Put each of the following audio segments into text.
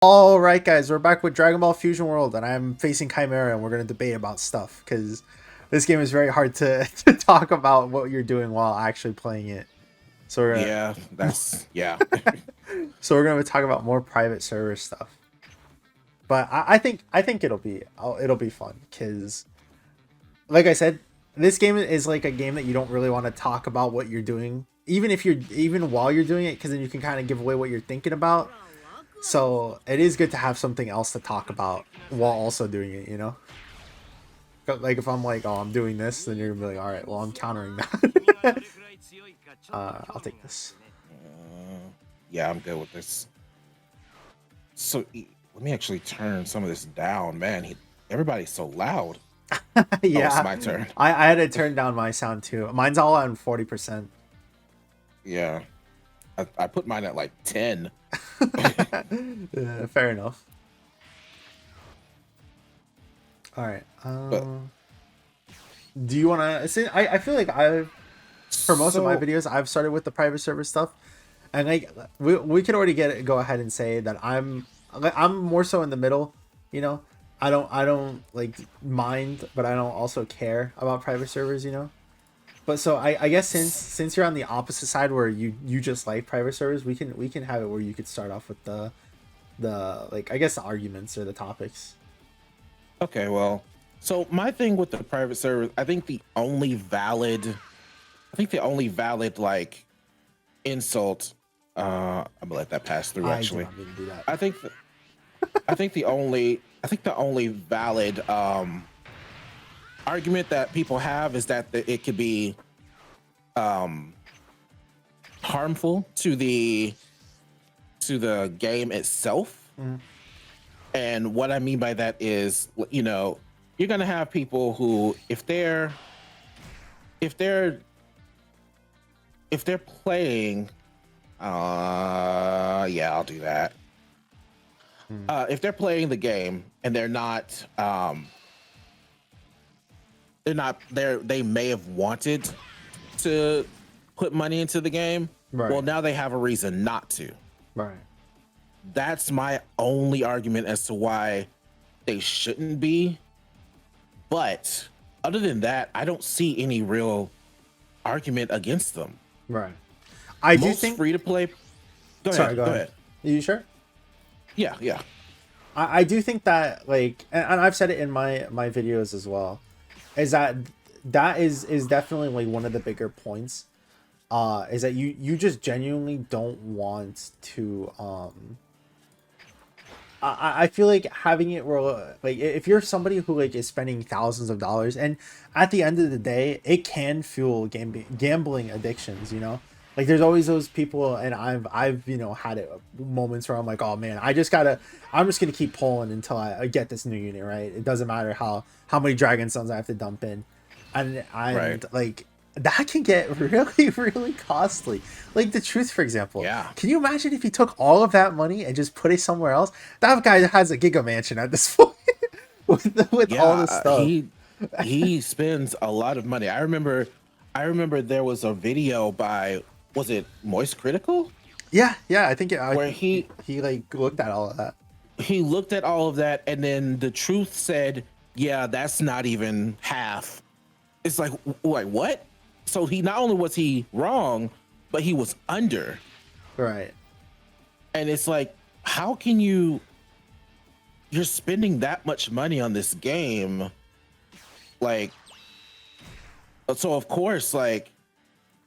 All right, guys, we're back with Dragon Ball Fusion World, and I'm facing Chimera, and we're gonna debate about stuff because this game is very hard to, to talk about what you're doing while actually playing it. So we're Yeah, gonna, that's yeah. so we're gonna talk about more private server stuff. But I think it'll be fun because, like I said, this game is like a game that you don't really want to talk about what you're doing, even while you're doing it, because then you can kind of give away what you're thinking about. So it is good to have something else to talk about while also doing it, you know? Like if I'm like, oh, I'm doing this, then you're gonna be like, all right, well, I'm countering that. I'll take this. Yeah, I'm good with this. Let me actually turn some of this down, man. Everybody's so loud. Oh, it's Yeah, my turn. I had to turn down my sound too. Mine's all on 40%. Yeah, I put mine at like 10. Yeah, fair enough. All right. But Do you want to see? I feel like for most of my so videos, I've started with the private server stuff, and like we can already go ahead and say that I'm more so in the middle. You know, I don't like mind, but I don't also care about private servers. You know, but so I guess since you're on the opposite side where you just like private servers, we can have it where you could start off with the like I guess the arguments or the topics. okay, well, so my thing with the private server, I think the only valid like insult. I'm gonna let that pass through. I did Actually, not mean to do that. I think I think the only valid argument that people have is that it could be um, harmful to the game itself. Mm, And what I mean by that is, you're gonna have people who, if they're if they're playing, yeah, I'll do that. mm, If they're playing the game and they may have wanted to put money into the game. Well, right, now they have a reason not to. right. That's my only argument as to why they shouldn't be. But other than that, I don't see any real argument against them. Right. I do Most think. free to play. Go Sorry, ahead. go Go ahead. ahead. Are you sure? Yeah, yeah. I do think that like, and I've said it in my videos as well, is that that is definitely like one of the bigger points. Is that you just genuinely don't want to I feel like having it where like if you're somebody who like is spending thousands of dollars and at the end of the day it can fuel gambling addictions, you know, like there's always those people, and I've had it moments where I'm like, oh man, I'm just gonna keep pulling until I get this new unit, right? It doesn't matter how many dragon sons I have to dump in, and Right. like that can get really really costly. Like the truth, for example, Yeah. can you imagine if he took all of that money and just put it somewhere else? That guy has a giga mansion at this point with all Yeah. this stuff. He spends a lot of money. I remember there was a video by, was it Moist Critical, Yeah, I think where he like looked at all of that. he looked at all of that, and then the truth said, yeah, that's not even half. It's like what? So he, not only was he wrong, but he was under. Right. And it's like, how can you're spending that much money on this game? Like, so of course, like,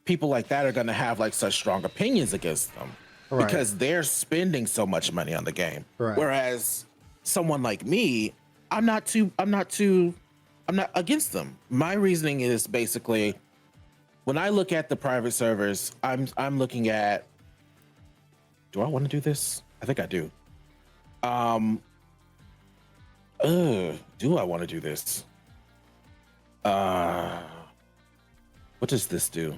people like that are going to have like such strong opinions against them Right. because they're spending so much money on the game. Right. Whereas someone like me, I'm not against them. My reasoning is basically, when I look at the private servers, I'm looking at, do I want to do this? I think I do. Um, do I want to do this? Uh, what does this do?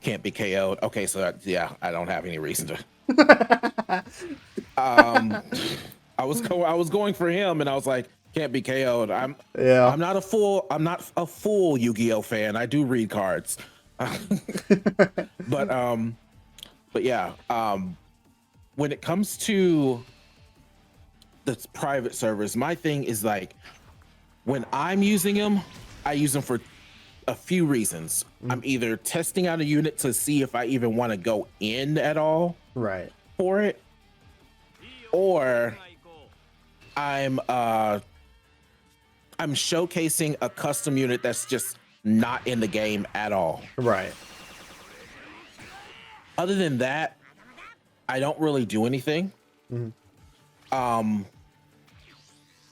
Can't be KO'd. Okay, so yeah, I don't have any reason to. Um, I was going for him, and I was like, can't be KO'd. I'm Yeah. I'm not a full I'm not a full Yu-Gi-Oh fan. I do read cards, but but yeah. When it comes to the private servers. My thing is like when I'm using them, I use them for a few reasons. Mm, I'm either testing out a unit to see if I even want to go in at all right. for it, or I'm uh I'm showcasing a custom unit that's just not in the game at all. Right. Other than that, I don't really do anything. Mm, Um,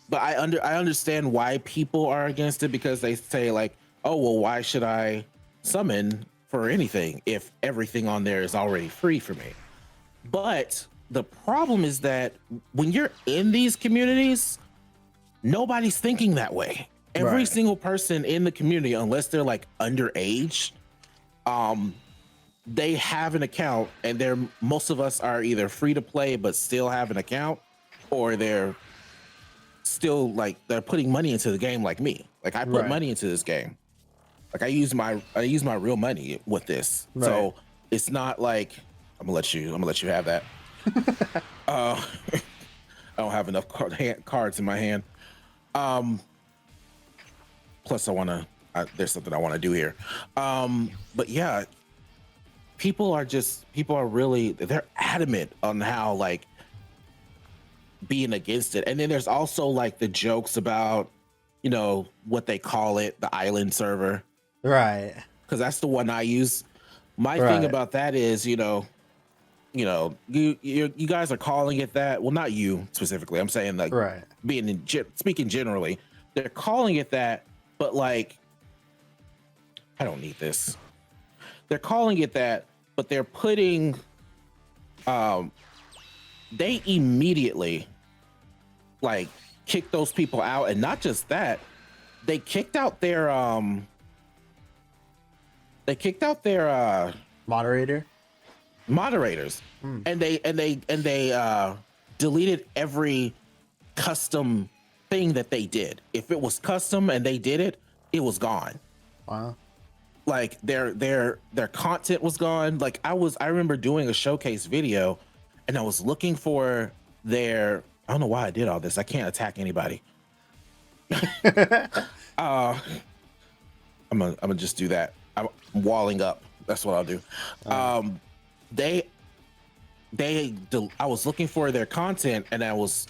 but I understand why people are against it because they say like, oh well, why should I summon for anything if everything on there is already free for me? But the problem is that when you're in these communities, nobody's thinking that way. Every right. single person in the community, unless they're like underage, um, they have an account, and they're most of us are either free to play but still have an account, or they're still like they're putting money into the game like me. Like I put Right. money into this game. Like I use my real money with this. Right. So it's not like I'm gonna let you have that. I don't have enough cards in my hand. Um, plus, there's something I want to do here. But yeah, people are really they're adamant on how like being against it. And then there's also like the jokes about what they call it, the island server, Right. because that's the one I use. My thing Right. about that is you guys are calling it that. Well, not you specifically. I'm saying like Right. speaking generally, they're calling it that, but like I don't need this. They're calling it that, but they're putting they immediately like kick those people out, and not just that, they kicked out their Moderator. moderators, Mm, and they deleted every custom thing that they did. If it was custom and they did it, it was gone. wow. Like their content was gone. Like I remember doing a showcase video, and I was looking for their. I don't know why I did all this. I can't attack anybody. Uh, I'm gonna just do that. I'm walling up. That's what I'll do. uh, They I was looking for their content, and I was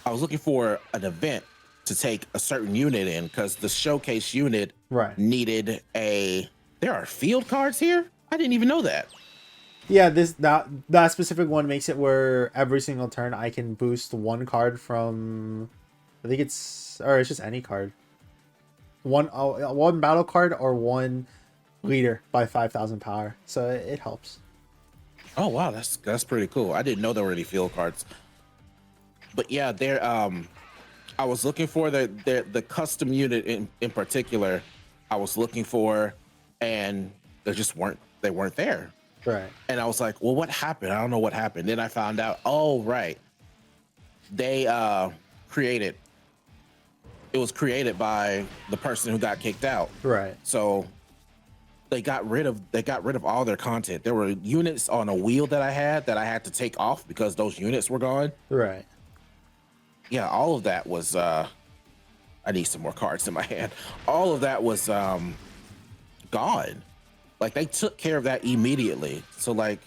looking for an event to take a certain unit in because the showcase unit right. needed a. There are field cards here. I didn't even know that. Yeah, that specific one makes it where every single turn I can boost one card from, I think it's just any card. One battle card or one leader by 5,000 power. So it helps. Oh wow, that's pretty cool. I didn't know there were any field cards. But yeah, there I was looking for the custom unit in particular. I was looking for, and they weren't there. Right. And I was like, well, what happened? I don't know what happened. Then I found out, oh right. They created it was created by the person who got kicked out. Right. So they got rid of all their content. There were units on a wheel that I had to take off because those units were gone. Right. Yeah, all of that was I need some more cards in my hand. All of that was gone. Like they took care of that immediately. So like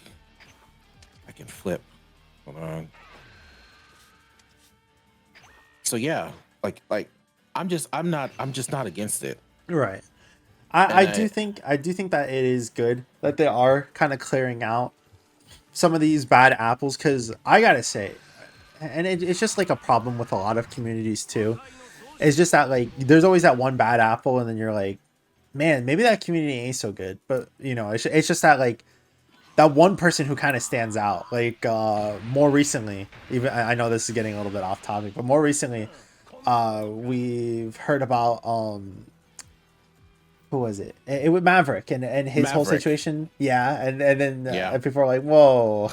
I can flip. Hold on. So yeah, like I'm just not against it. Right. And I do think that it is good that they are kind of clearing out some of these bad apples, because I gotta say, and it's just like a problem with a lot of communities too. It's just that like there's always that one bad apple, and then you're like, man, maybe that community ain't so good. But it's just that like that one person who kind of stands out. Like more recently, even I know this is getting a little bit off topic, but more recently, we've heard about who was it? It was Maverick and his whole Maverick. situation. Yeah, and then Yeah. people are like, "Whoa,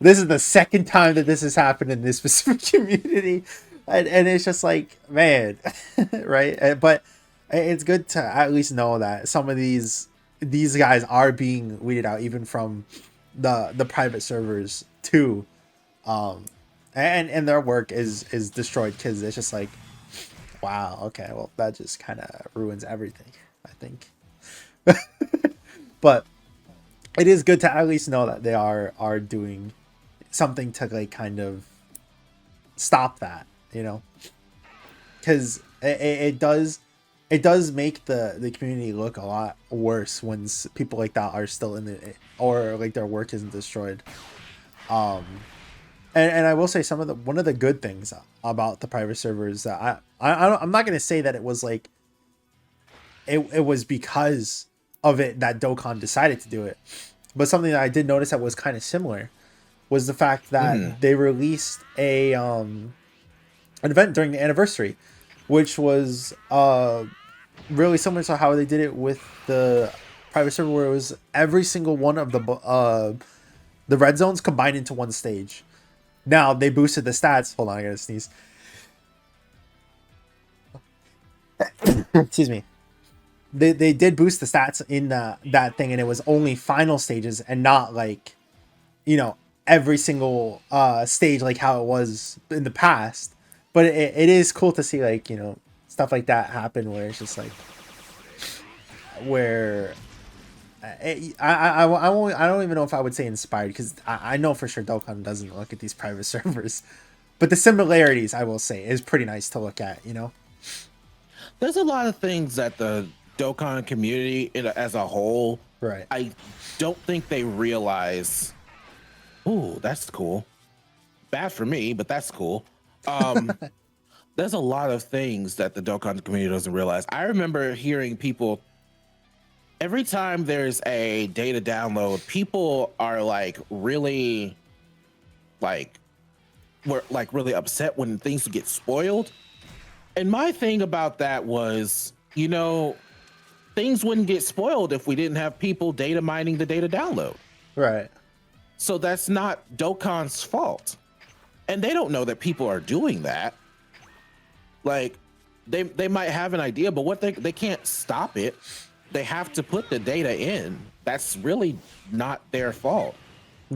this is the second time that this has happened in this specific community," and it's just like, man, right? But it's good to at least know that some of these guys are being weeded out, even from the private servers too. Um, and their work is destroyed because it's just like, wow, okay, well that just kind of ruins everything, I think. But it is good to at least know that they are doing something to like kind of stop that, you know, because it does make the community look a lot worse when people like that are still in it, or like their work isn't destroyed. um and I will say some of the one of the good things about the private servers that I'm not going to say that it was like it was because of it that Dokkan decided to do it, but something that I did notice that was kind of similar was the fact Hmm. that they released a an event during the anniversary, which was really similar to how they did it with the private server, where it was every single one of the red zones combined into one stage. Now they boosted the stats. Hold on, I gotta sneeze. Excuse me. They did boost the stats in that thing, and it was only final stages and not like, you know, every single stage like how it was in the past. But it is cool to see, like, you know, stuff like that happen where it's just like where I won't, I don't even know if I would say inspired, because I know for sure Dokkan doesn't look at these private servers, but the similarities, I will say, is pretty nice to look at, you know. There's a lot of things that the Dokkan community as a whole, Right. I don't think they realize. Ooh, that's cool. Bad for me, but that's cool. Um, there's a lot of things that the Dokkan community doesn't realize. I remember hearing people every time there's a data download, people are like really like were like really upset when things get spoiled. And my thing about that was, you know, things wouldn't get spoiled if we didn't have people data mining the data download. Right. So that's not Dokkan's fault. And they don't know that people are doing that. Like they might have an idea, but what they can't stop it. They have to put the data in. That's really not their fault.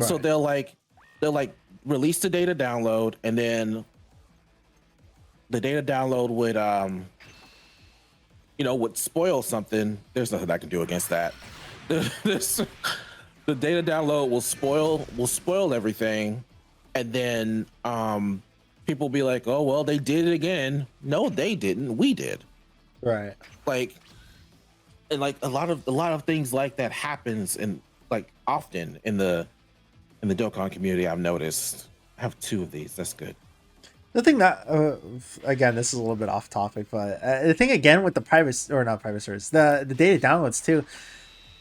So Right. they'll like release the data download, and then the data download would you know, would spoil something. There's nothing I can do against that. This, the data download will spoil everything, and then people will be like, oh well, they did it again. No, they didn't. We did. Right. Like, and like a lot of things like that happens in like often in the Dokkan community. I've noticed. I have two of these. That's good. The thing that, again, this is a little bit off topic, but the thing again with the private, or not private servers, the data downloads too,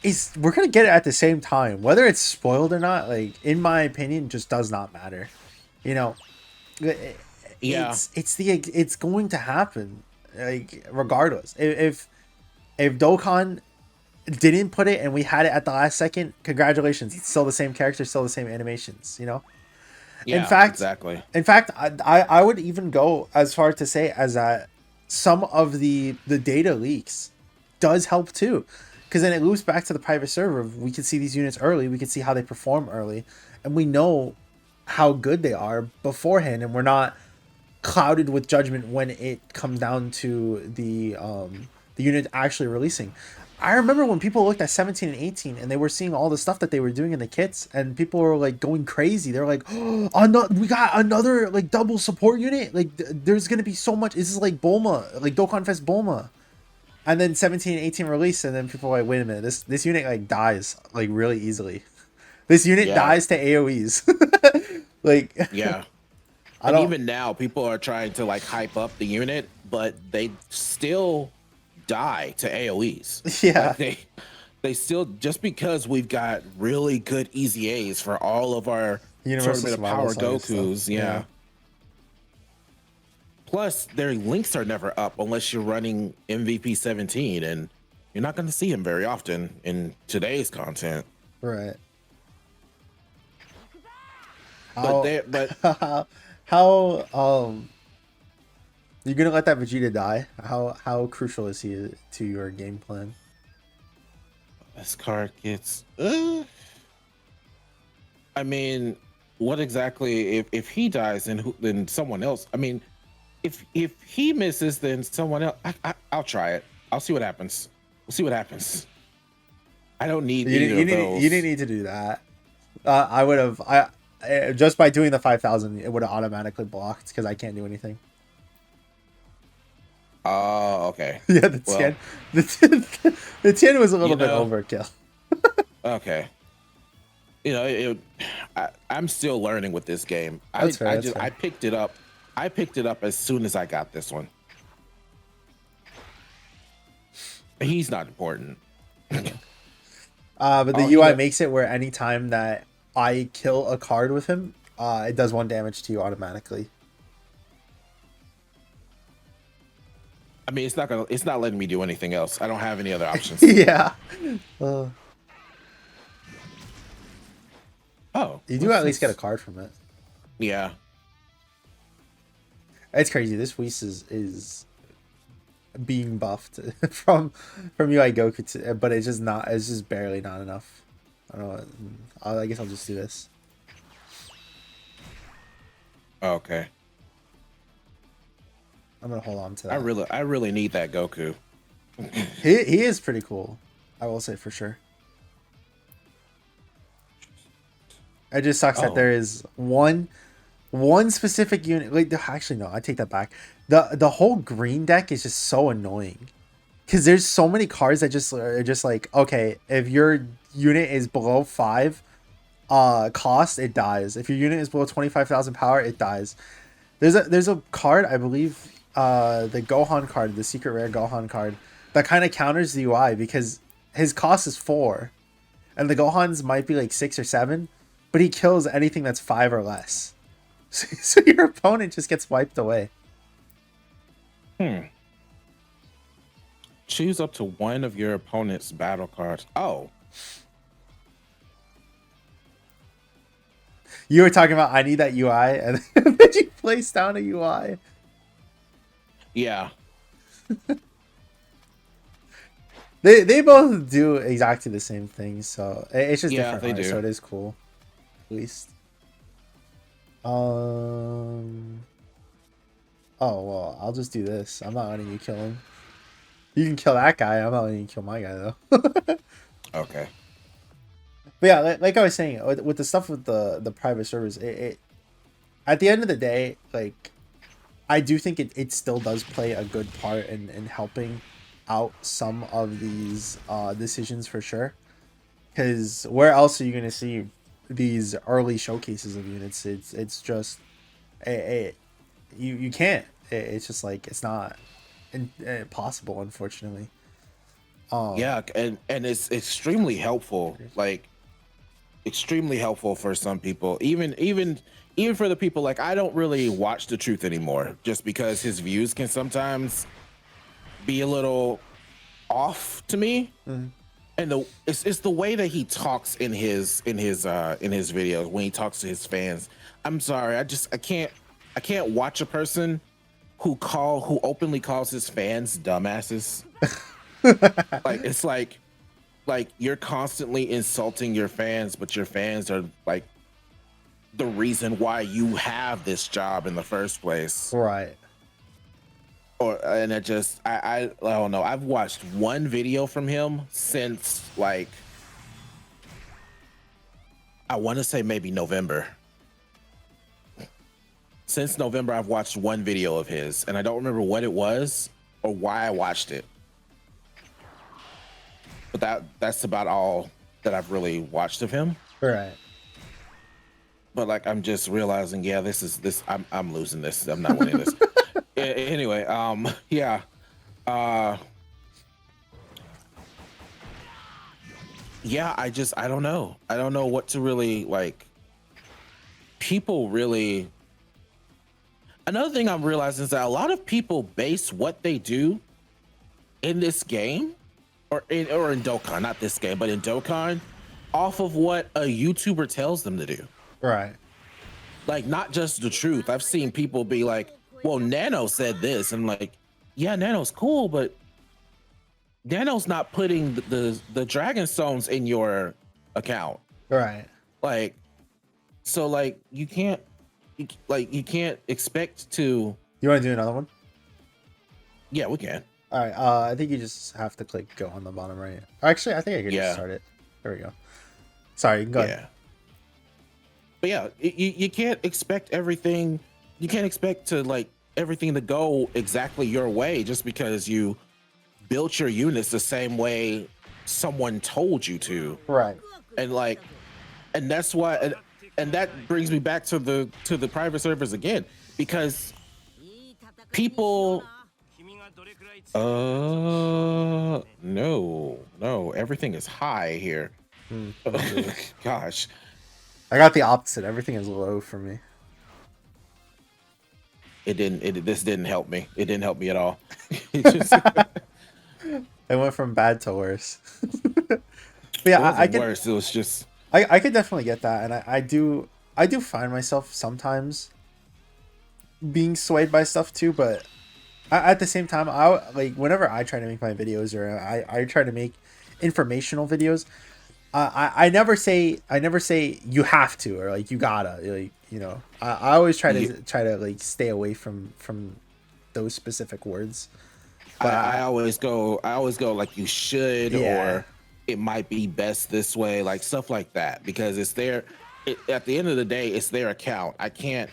is we're gonna get it at the same time, whether it's spoiled or not. Like, in my opinion, just does not matter. You know, it- Yeah, it's going to happen, like, regardless. If Dokkan didn't put it and we had it at the last second, congratulations, it's still the same character, still the same animations. You know. In yeah, fact, exactly. I would even go as far to say as that some of the data leaks does help too, because then it loops back to the private server. We can see these units early, we can see how they perform early, and we know how good they are beforehand, and we're not clouded with judgment when it comes down to the unit actually releasing. I remember when people looked at 17 and 18 and they were seeing all the stuff that they were doing in the kits, and people were like going crazy. They're like, oh, we got another like double support unit. Like, there's gonna be so much. This is like Bulma, like Dokkan Fest Bulma. And then 17 and 18 release, and then people are like, wait a minute, this unit like dies like really easily. This unit Yeah, dies to AoEs. Like, yeah. I And don't. even now, people are trying to like hype up the unit, but they still die to AOE's. Yeah. Like they still, just because we've got really good easy A's for all of our Universal Tournament of survival Power saga stuff. Gokus, Yeah. yeah. Plus, their links are never up unless you're running MVP 17, and you're not going to see him very often in today's content. Right. But How but how you're gonna let that Vegeta die? How crucial is he to your game plan? this card gets. I mean, what exactly if he dies, then someone else? I mean, if he misses, then someone else. I'll try it. I'll see what happens. We'll see what happens. I don't need either of You didn't those. need to do that. I would have. Just by doing the 5,000, it would have automatically blocked because I can't do anything. Oh, okay. Yeah, the Well, 10, the 10 was a you little bit know, overkill. okay. I'm still learning with this game. That's fair. That's I fair. picked it up. I picked it up as soon as I got this one. He's not important. But the Oh, UI makes it where anytime that I kill a card with him, it does 1 damage to you automatically. I mean, it's not letting me do anything else. I don't have any other options. Yeah. Oh, You do at least get a card from it. Yeah. It's crazy. This Whis is being buffed from UI Goku to, but it's just not. It's just barely not enough. I don't know. I guess I'll just do this. Okay. I'm gonna hold on to that. I really need that Goku. He is pretty cool. I will say for sure. It just sucks that there is one specific unit. Wait, actually no, I take that back. The whole green deck is just so annoying because there's so many cards that just are just like, okay, if your unit is below 5 cost, it dies. If your unit is below 25,000 power, it dies. There's a card, I believe, the Gohan card, the secret rare Gohan card, that kind of counters the UI because his cost is 4 and the Gohans might be like 6 or 7, but he kills anything that's 5 or less. So your opponent just gets wiped away. Choose up to one of your opponent's battle cards. Oh. You were talking about I need that UI, and then you place down a UI. Yeah. They both do exactly the same thing, so it's just different they art, do. so it is cool. At least. Oh well, I'll just do this. I'm not letting you kill him. You can kill that guy. I'm not letting you kill my guy though. Okay. But yeah, like I was saying, with the stuff with the private servers, it at the end of the day, like I do think it still does play a good part in helping out some of these decisions for sure. Because where else are you gonna see these early showcases of units? It's just you can't. It's just like it's not possible, unfortunately. Yeah, and it's extremely helpful. Like extremely helpful for some people. Even for the people like I don't really watch The Truth anymore just because his views can sometimes be a little off to me. Mm-hmm. And it's the way that he talks in his videos when he talks to his fans. I'm sorry, I can't watch a person who openly calls his fans dumbasses. Like it's like you're constantly insulting your fans, but your fans are like the reason why you have this job in the first place. Right. And it just I don't know. I've watched one video from him since like I want to say maybe November. Since November, I've watched one video of his, and I don't remember what it was or why I watched it. But that's about all that I've really watched of him. Right. But like I'm just realizing, yeah, I'm losing this. I'm not winning this. Anyway, yeah. Yeah, I don't know. I don't know what to really like. People really. Another thing I'm realizing is that a lot of people base what they do in this game, or in Dokkan, not this game, but in Dokkan, off of what a YouTuber tells them to do. Right. Like not just The Truth. I've seen people be like, "Well, Nano said this," and I'm like, "Yeah, Nano's cool, but Nano's not putting the Dragon Stones in your account." Right. Like, So like you can't expect to. You want to do another one? Yeah, we can. All right. I think you just have to click go on the bottom right. Actually, I think I could just Yeah, start it. There we go. Sorry, you can go ahead. yeah. But yeah, you can't expect everything. You can't expect to like everything to go exactly your way just because you built your units the same way someone told you to. Right. And like, and that's why, and that brings me back to the private servers again, because people no, everything is high here. Me too. Gosh. I got the opposite. Everything is low for me. This didn't help me. It didn't help me at all. It just It went from bad to worse. But it yeah, I wasn't could worse. It was just I could definitely get that, and I do find myself sometimes being swayed by stuff too, but at the same time, I like whenever I try to make my videos or I try to make informational videos, I never say you have to or like you gotta like you know I always try to like stay away from those specific words. But I always go like you should, yeah, or it might be best this way, like stuff like that, because it's their at the end of the day, it's their account. I can't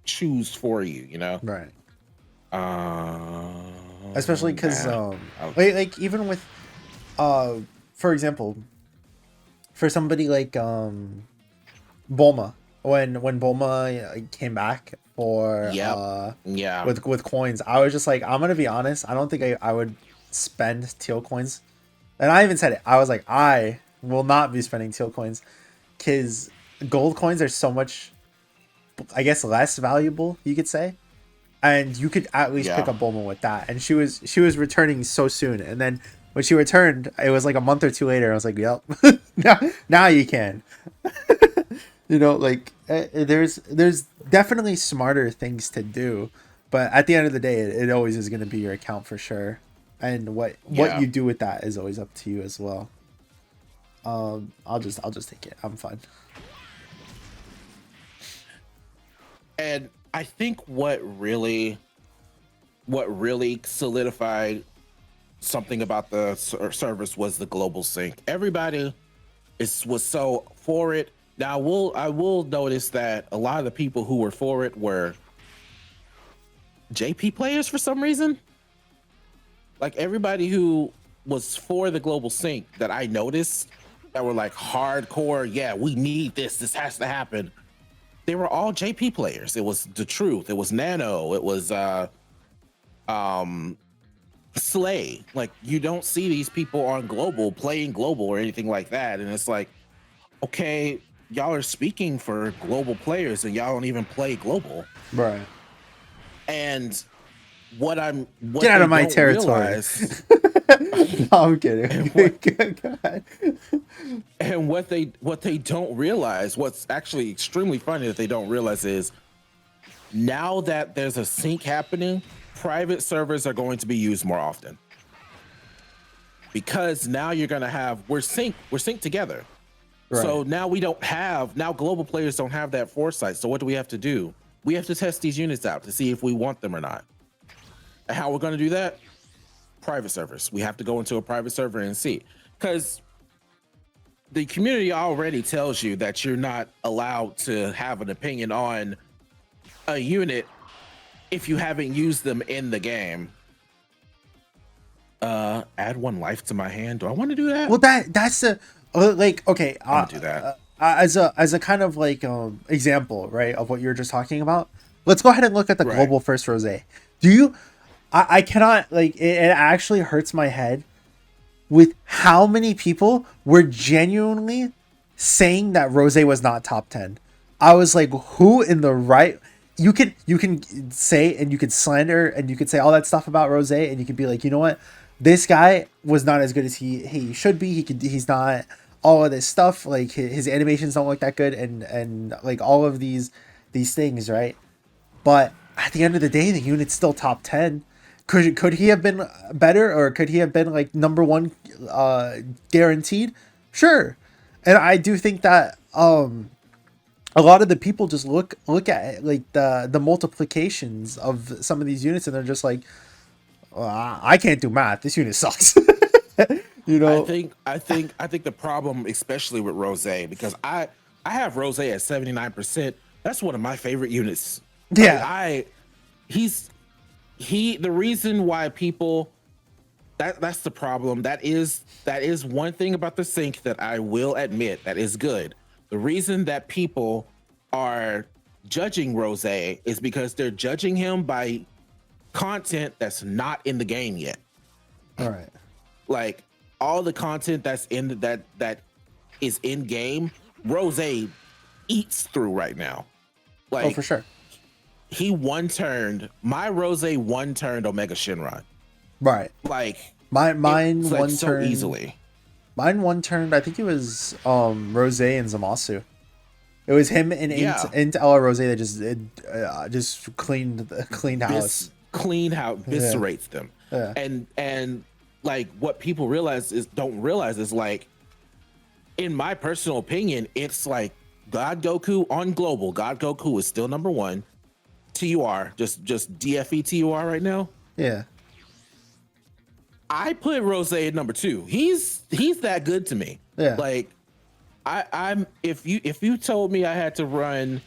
choose for you, you know. right. Um, Especially because okay. like even with uh for example for somebody like Bulma when Bulma came back for Yep. Yeah. with coins, I was just like, I'm gonna be honest, I don't think I would spend teal coins. And I even said it. I was like, I will not be spending teal coins because gold coins are so much, I guess, less valuable, you could say. And you could at least pick Yeah. up Bulma with that. And she was returning so soon. And then when she returned, it was like a month or two later. I was like, yep, now you can. You know, like there's definitely smarter things to do, but at the end of the day, it always is going to be your account for sure, and what Yeah. you do with that is always up to you as well. I'll just take it. I'm fine. And I think what really solidified something about the service was the global sync. Everybody was so for it. Now I will notice that a lot of the people who were for it were JP players for some reason. Like everybody who was for the global sync that I noticed that were like hardcore, yeah, we need this. This has to happen. They were all JP players. It was the truth. It was Nano. It was Slay. Like you don't see these people on global playing global or anything like that. And it's like, okay, y'all are speaking for global players and y'all don't even play global. Right. And what Get out they of my don't territory. realize No, I'm kidding. and what Go ahead. and what they don't realize, what's actually extremely funny that they don't realize is now that there's a sync happening, private servers are going to be used more often. Because now you're gonna have we're synced together. Right. So now now global players don't have that foresight. So what do we have to do? We have to test these units out to see if we want them or not. And how we're gonna do that? Private servers. We have to go into a private server and see. Because the community already tells you that you're not allowed to have an opinion on a unit if you haven't used them in the game. Add one life to my hand. Do I want to do that? Well, that's a like okay. I'm gonna do that. As a kind of like example, right, of what you're just talking about. Let's go ahead and look at the Right. global first rose. Do you? I cannot like it actually hurts my head with how many people were genuinely saying that rose was not top 10. I was like, who in the right? You can say and you could slander and you could say all that stuff about rose and you could be like, you know what, this guy was not as good as he should be. He's not all of this stuff, like his animations don't look that good and like all of these things, right? But at the end of the day, the unit's still top 10. Could he have been better, or could he have been like number one guaranteed? Sure. And I do think that a lot of the people just look at it, like the multiplications of some of these units, and they're just like, well, I can't do math. This unit sucks. you know? I think the problem, especially with Rose, because I have Rose at 79%. That's one of my favorite units. Like Yeah. he's the reason why people that's the problem. That is one thing about the sync that I will admit that is good. The reason that people are judging Rose is because they're judging him by content that's not in the game yet. All right. Like all the content that's in that is in game, Rose eats through right now. Oh, for Like sure. he one turned my Rose one turned Omega Shinron. Right. Like Mine it's like one so turn. easily. Mine one turned. I think it was Rose and Zamasu. It was him and Yeah. into Ella Rose that just cleaned house. Clean how Yeah. eviscerates them. Yeah. And like what people don't realize is like, in my personal opinion, it's like God Goku on global. God Goku is still number one. TUR, just DFE TUR right now. Yeah. I put Rose at number two. He's that good to me. Yeah. Like I'm if you told me I had to run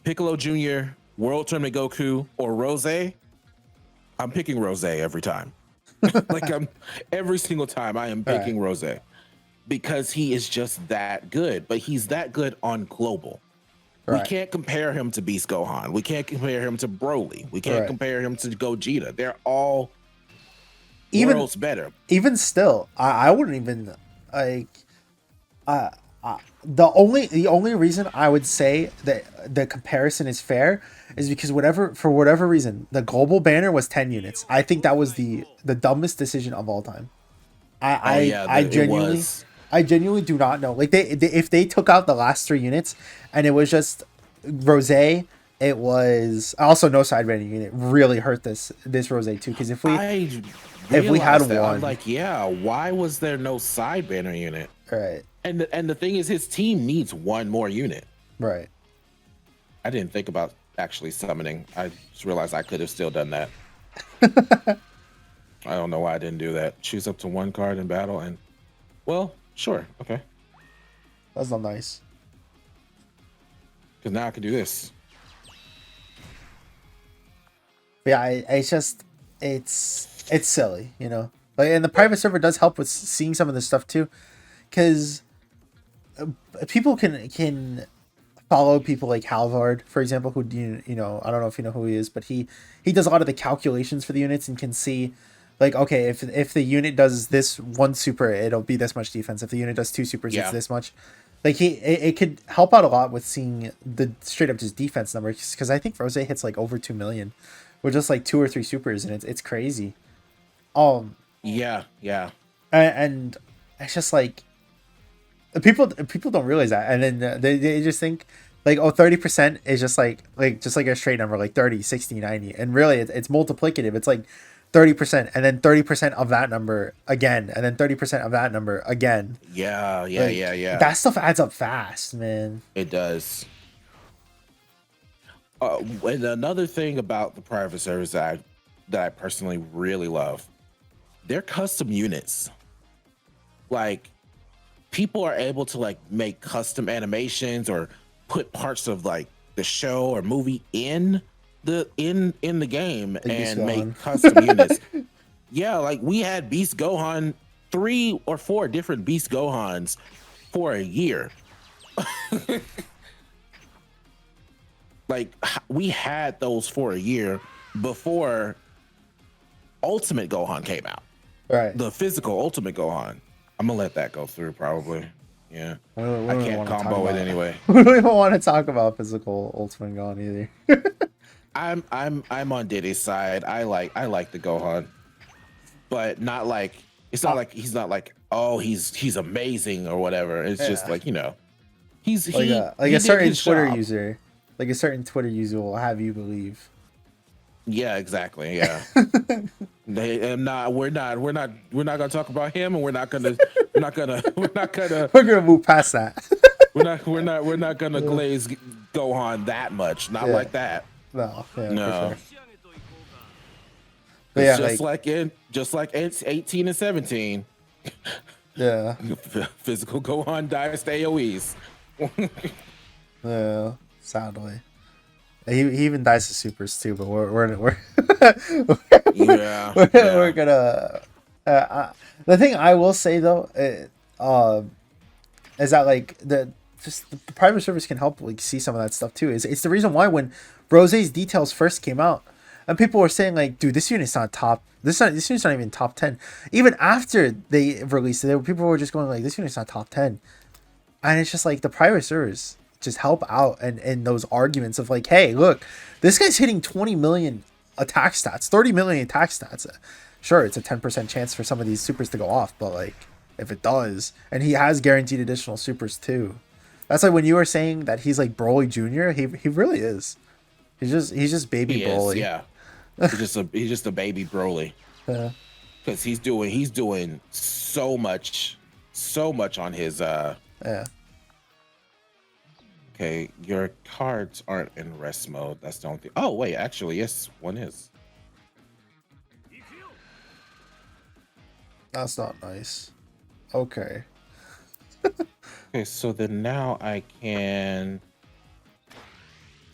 Piccolo Jr., World Tournament Goku, or Rose, I'm picking Rose every time. Like every single time I am picking Rose because he is just that good. But he's that good on global. We can't compare him to Beast Gohan. We can't compare him to Broly. We can't compare him to Gogeta. They're all worlds better. Even still, I wouldn't even like. The only reason I would say that the comparison is fair is because for whatever reason the global banner was 10 units. I think that was the dumbest decision of all time. I genuinely do not know. Like they if they took out the last 3 units and it was just Rose, it was also no side rating unit really hurt this Rose too, because if we had that, one, I'm like, yeah, why was there no side banner unit? right? And the thing is, his team needs one more unit. Right. I didn't think about actually summoning. I just realized I could have still done that. I don't know why I didn't do that. Choose up to 1 card in battle, and well, sure, okay. That's not nice. Because now I can do this. But yeah, it's silly, you know. Like, and the private server does help with seeing some of this stuff too, because people can follow people like Halvard, for example, who you know, I don't know if you know who he is, but he does a lot of the calculations for the units and can see, like, okay, if the unit does this 1 super, it'll be this much defense. If the unit does 2 supers, it's this much. Like it could help out a lot with seeing the straight up just defense numbers, because I think Rose hits like over 2 million with just like 2 or 3 supers, and it's crazy. Yeah. And it's just like people don't realize that, and then they just think like, oh, 30% is just like a straight number, like 30, 60, 90, and really it's multiplicative. It's like 30% and then 30% of that number again, and then 30% of that number again. Yeah. That stuff adds up fast, man. It does. And another thing about the private servers that I personally really love, they're custom units. Like, people are able to like make custom animations or put parts of like the show or movie in the game and make custom units. Yeah, like we had Beast Gohan, 3 or 4 different Beast Gohans for a year. Like, we had those for a year before Ultimate Gohan came out. Right. The physical Ultimate Gohan. I'm gonna let that go through probably. Yeah. I can't combo it anyway. We don't even want to talk about physical Ultimate Gohan either. I'm on Diddy's side. I like the Gohan, but not like, it's not like he's not like, oh, he's amazing or whatever. It's just like, you know, he's a certain Twitter user. Like a certain Twitter user will have you believe. Yeah, exactly. Yeah. We're not gonna talk about him, and we're gonna move past that. we're not gonna glaze Gohan that much. Not Yeah. like that. No, yeah, for No. sure. But It's yeah, just like it's 18 and 17. yeah, Physical Gohan dies to AoEs. yeah. Sadly, he even dies to supers too. But we're Yeah. we're gonna. The thing I will say though, is that like the private servers can help like see some of that stuff too. It's the reason why when Rose's details first came out, and people were saying like, dude, this unit's not top. This unit's not even top 10. Even after they released it, people were just going like, this unit's not top 10. And it's just like the private servers just help out and those arguments of like, hey, look, this guy's hitting 20 million attack stats, 30 million attack stats. Sure, it's a 10% chance for some of these supers to go off, but like if it does, and he has guaranteed additional supers too. That's like when you were saying that he's like Broly Jr. He really is. He's just baby Broly. Yeah. he's just a baby Broly. Yeah. Because he's doing so much on his Yeah. Okay, your cards aren't in rest mode. That's the only thing. Oh wait, actually, yes, one is. That's not nice. Okay. Okay, so then now I can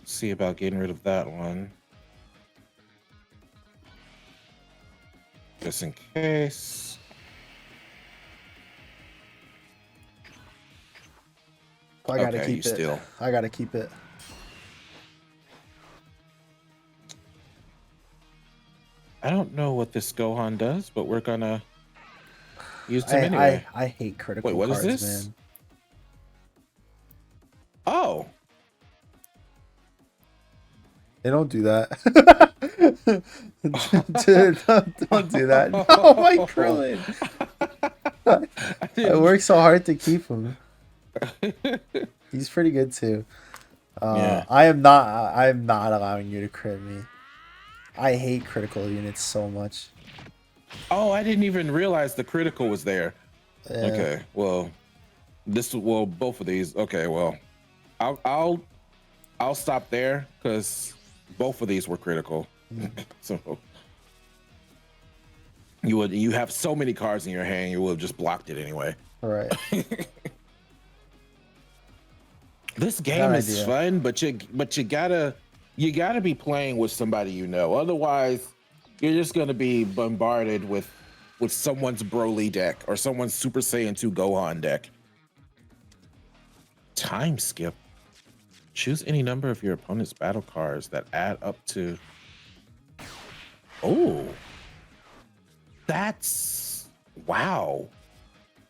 see about getting rid of that one. Just in case. I gotta keep it. Still. I gotta keep it. I don't know what this Gohan does, but we're gonna use him anyway. I hate critical Wait, what cards, is this? man. Oh. They don't do that. Dude, don't do that. No, my Krillin. I worked so hard to keep him. He's pretty good too. Yeah. I am not allowing you to crit me. I hate critical units so much. Oh, I didn't even realize the critical was there. Yeah. Okay, well, both of these. Okay, well, I'll stop there because both of these were critical. So you have so many cards in your hand, you would have just blocked it anyway. All right. This game is fun, but you gotta be playing with somebody you know. Otherwise, you're just gonna be bombarded with someone's Broly deck or someone's Super Saiyan 2 Gohan deck. Time skip. Choose any number of your opponent's battle cards that add up to. Oh, that's wow.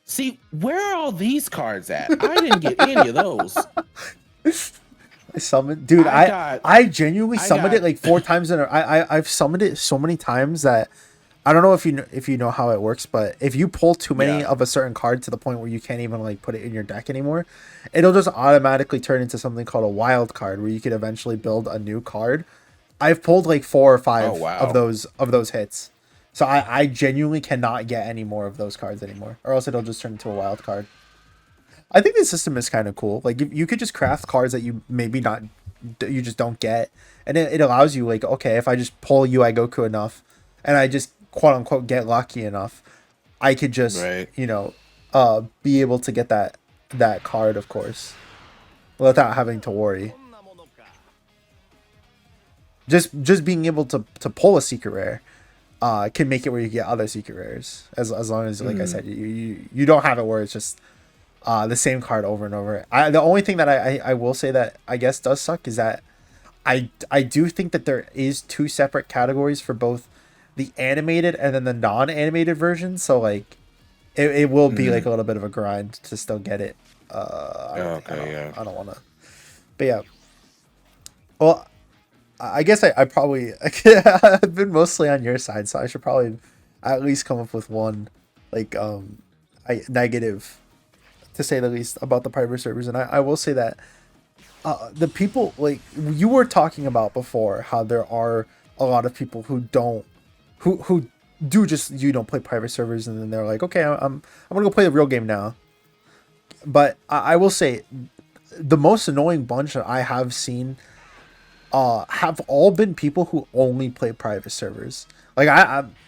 See, where are all these cards at? I didn't get any of those. I summoned, dude. I genuinely summoned it like 4 times in a. I've summoned it so many times that I don't know if you know how it works, but if you pull too many of a certain card to the point where you can't even like put it in your deck anymore, it'll just automatically turn into something called a wild card where you could eventually build a new card. I've pulled like 4 or 5 of those hits. So I genuinely cannot get any more of those cards anymore, or else it'll just turn into a wild card. I think the system is kind of cool. Like you could just craft cards that you you just don't get, and it allows you like, okay, if I just pull UI Goku enough, and I just quote unquote get lucky enough, I could just be able to get that card, of course, without having to worry. Just being able to pull a secret rare can make it where you get other secret rares as long as, like I said, you don't have it where it's just the same card over and over. The only thing that I will say that I guess does suck is that I do think that there is 2 separate categories for both the animated and then the non-animated version. So like it will be like a little bit of a grind to still get it. I don't want to. But yeah. Well, I guess I probably I've been mostly on your side, so I should probably at least come up with one like negative, to say the least, about the private servers. And I will say that the people, like you were talking about before, how there are a lot of people who do just play private servers, and then they're like, okay, I'm gonna go play the real game now. But I will say the most annoying bunch that I have seen have all been people who only play private servers. Like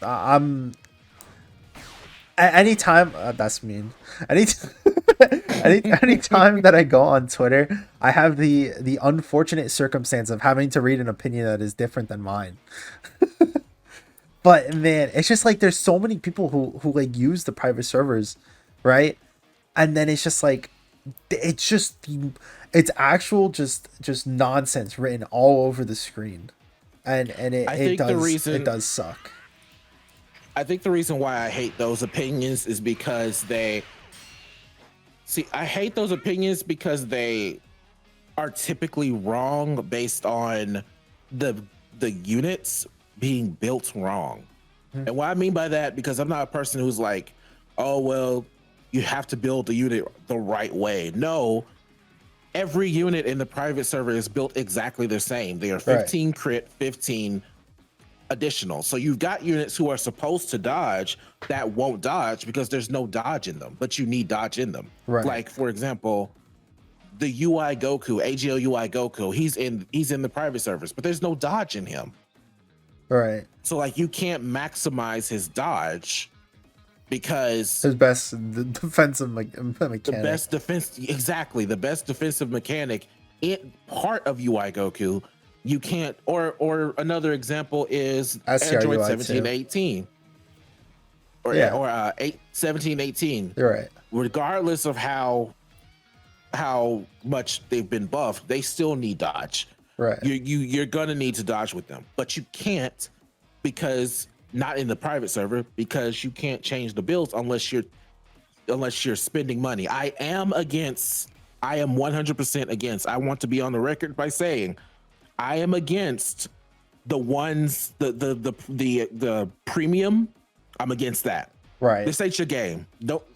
I'm anytime that's mean. Any anytime that I go on Twitter, I have the unfortunate circumstance of having to read an opinion that is different than mine. But man, it's just like there's so many people who like use the private servers, right? And then it's just like it's actual just nonsense written all over the screen, and I think the reason it does suck. I think the reason why I hate those opinions is because I hate those opinions because they are typically wrong based on the units being built wrong. And what I mean by that, because I'm not a person who's like, oh well, you have to build the unit the right way. No, every unit in the private server is built exactly the same. They are 15 crit, 15 additional. So you've got units who are supposed to dodge that won't dodge because there's no dodge in them, but you need dodge in them. Right. Like for example, the UI Goku, AGL UI Goku, he's in the private servers, but there's no dodge in him. Right. So like you can't maximize his dodge because his best defensive mechanic. The best defensive mechanic in part of UI Goku. You can't, or another example is Android 1718 or 1718. You're right. Regardless of how much they've been buffed, they still need dodge. Right. You're gonna need to dodge with them, but you can't because not in the private server because you can't change the builds unless you're spending money. I am 100% against. I want to be on the record by saying I am against the ones the premium. I'm against that. Right. This ain't your game.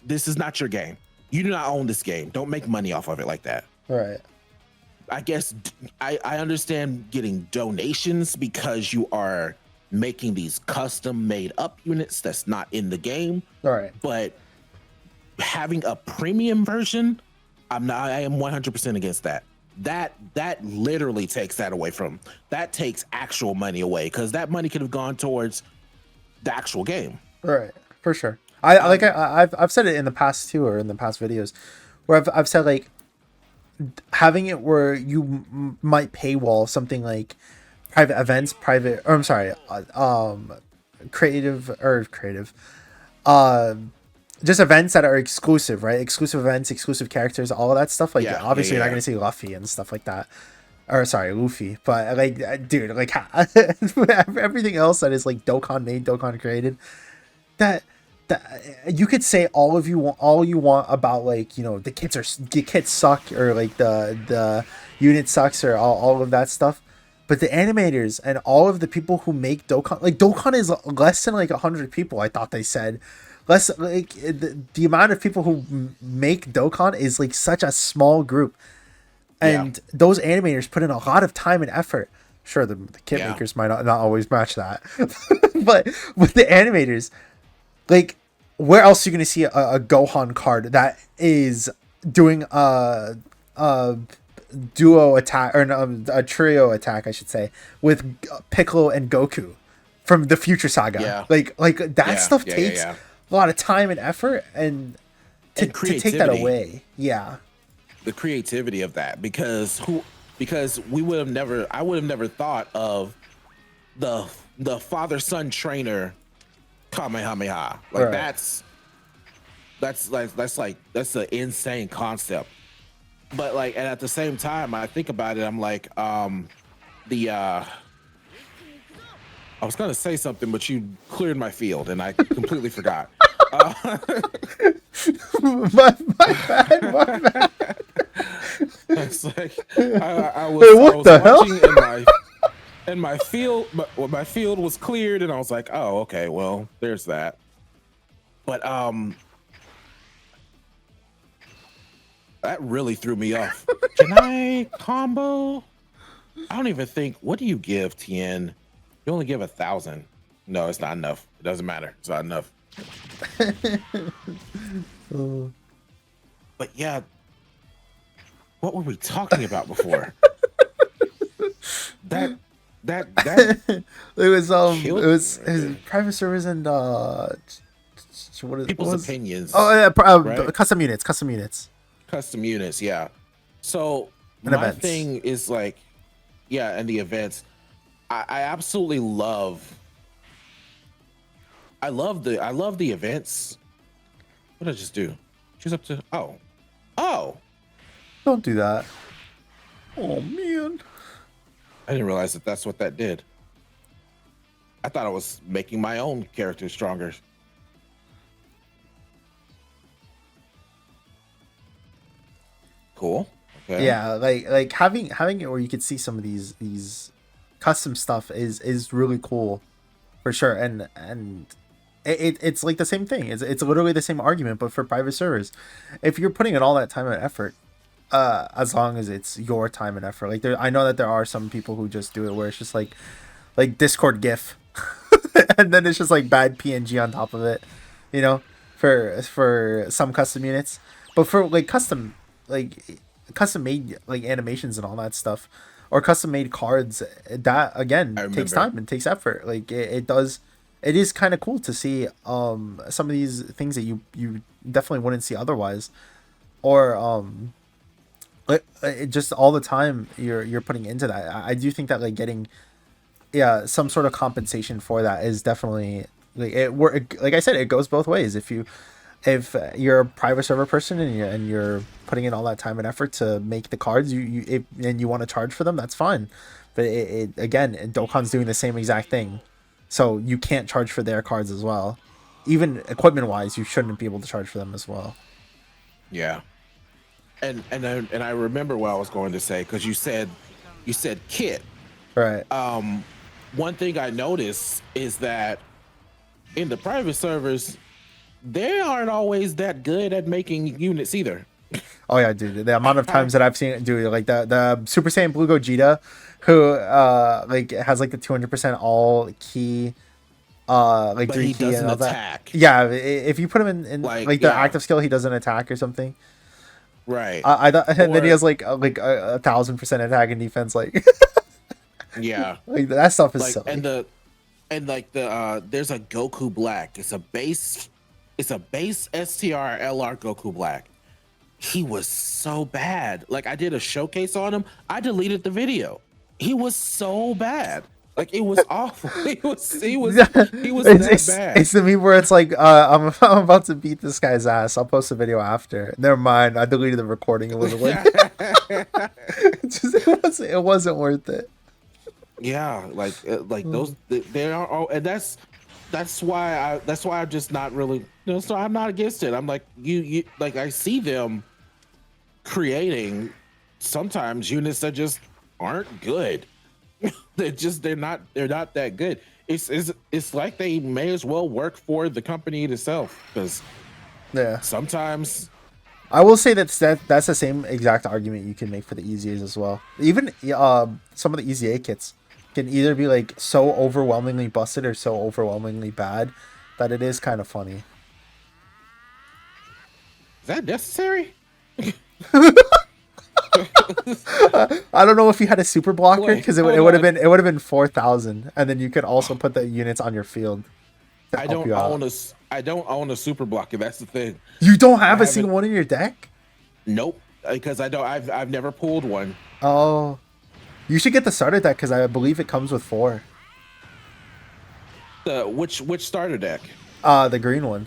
This is not your game. You do not own this game. Don't make money off of it like that. Right. I guess I understand getting donations because you are making these custom made up units that's not in the game. All right. But having a premium version, I am 100% against that. That literally takes that away from. That takes actual money away because that money could have gone towards the actual game. Right. For sure. I've said it in the past too, or in the past videos, where I've said like having it where you might paywall something like private events, creative, just events that are exclusive, right? Exclusive events, exclusive characters, all of that stuff. Like obviously you're not gonna see Luffy and stuff like that. Or sorry, Luffy, but like, dude, like everything else that is like Dokkan made, Dokkan created, that you could say all you want about like, you know, the kits suck or like the unit sucks or all of that stuff, but the animators and all of the people who make Dokkan is less than like 100 people. I thought they said less, like the amount of people who make Dokkan is like such a small group, and those animators put in a lot of time and effort. Sure, the kit makers might not always match that, but with the animators, like, where else are you going to see a Gohan card that is doing a duo attack, or a trio attack, I should say, with Piccolo and Goku from the Future Saga? Yeah. Like that stuff takes a lot of time and effort, and to take that away. Yeah. The creativity of that, because I would have never thought of the father-son trainer Kamehameha. Like that's an insane concept. But like, and at the same time, I think about it, I'm like, I was gonna say something, but you cleared my field and I completely forgot. My bad. It's like I was watching and my field, but my field was cleared, and I was like, oh, okay, well, there's that. But that really threw me off. Can I combo? I don't even think. What do you give, Tien? You only give 1,000. No, it's not enough. It doesn't matter. It's not enough. But yeah, what were we talking about before? that that it was killed me right his there. private servers and what People's was opinions, right? custom units Custom units, yeah. So and my events. thing is like, yeah, and the events. I absolutely love. I love the events. What did I just do? She's up to oh. Don't do that. Oh man. I didn't realize that that's what that did. I thought I was making my own character stronger. Cool. Okay. Yeah, like having it where you could see some of these custom stuff is really cool for sure. And it's like the same thing. It's literally the same argument, but for private servers. If you're putting in all that time and effort, as long as it's your time and effort, like I know that there are some people who just do it where it's just like Discord GIF, and then it's just like bad PNG on top of it, you know, for some custom units. But for like custom made like animations and all that stuff, or custom made cards, that I again takes remember. time and takes effort. Like it does. It is kind of cool to see some of these things that you definitely wouldn't see otherwise, or just all the time you're putting into that. I do think that like getting some sort of compensation for that is definitely like like I said, it goes both ways. If you're a private server person and you're putting in all that time and effort to make the cards, and you want to charge for them, that's fine. But again, Dokkan's doing the same exact thing, so you can't charge for their cards as well. Even equipment wise, you shouldn't be able to charge for them as well. Yeah. And I remember what I was going to say because you said kit. Right. One thing I noticed is that in the private servers, they aren't always that good at making units either. Oh yeah, dude. The amount of times that I've seen it do, like the Super Saiyan Blue Gogeta, who like has like the 200% all key, like But 3 he key and doesn't all that. attack. Yeah, if you put him in Like, like the yeah, active skill, he doesn't attack or something. right. I thought, and then he Or has like 1,000% attack and defense. Like, yeah, like that stuff is like silly. and like the there's a Goku Black. It's a base STR LR Goku Black. He was so bad. Like I did a showcase on him. I deleted the video. He was so bad. Like it was awful. He was that bad. It's the meme where it's like, I'm about to beat this guy's ass. I'll post a video after. Never mind. I deleted the recording. It was like, it wasn't worth it. Yeah, like those they are all, and that's why I'm just not really, so I'm not against it. I'm like you like I see them creating sometimes units that just aren't good. They're not that good. It's like they may as well work for the company itself because Yeah. sometimes I will say that's the same exact argument you can make for the EZAs as well. Even some of the EZA kits can either be like so overwhelmingly busted or so overwhelmingly bad that it is kind of funny. is that necessary? I don't know if you had a super blocker Wait, because hold it would have on. been 4,000, and then you could also put the units on your field to help you out. I don't own a super blocker. That's the thing. You don't I have a haven't. single one in your deck? Nope, because I don't. I've never pulled one. Oh, you should get the starter deck because I believe it comes with 4. The which starter deck? The green one.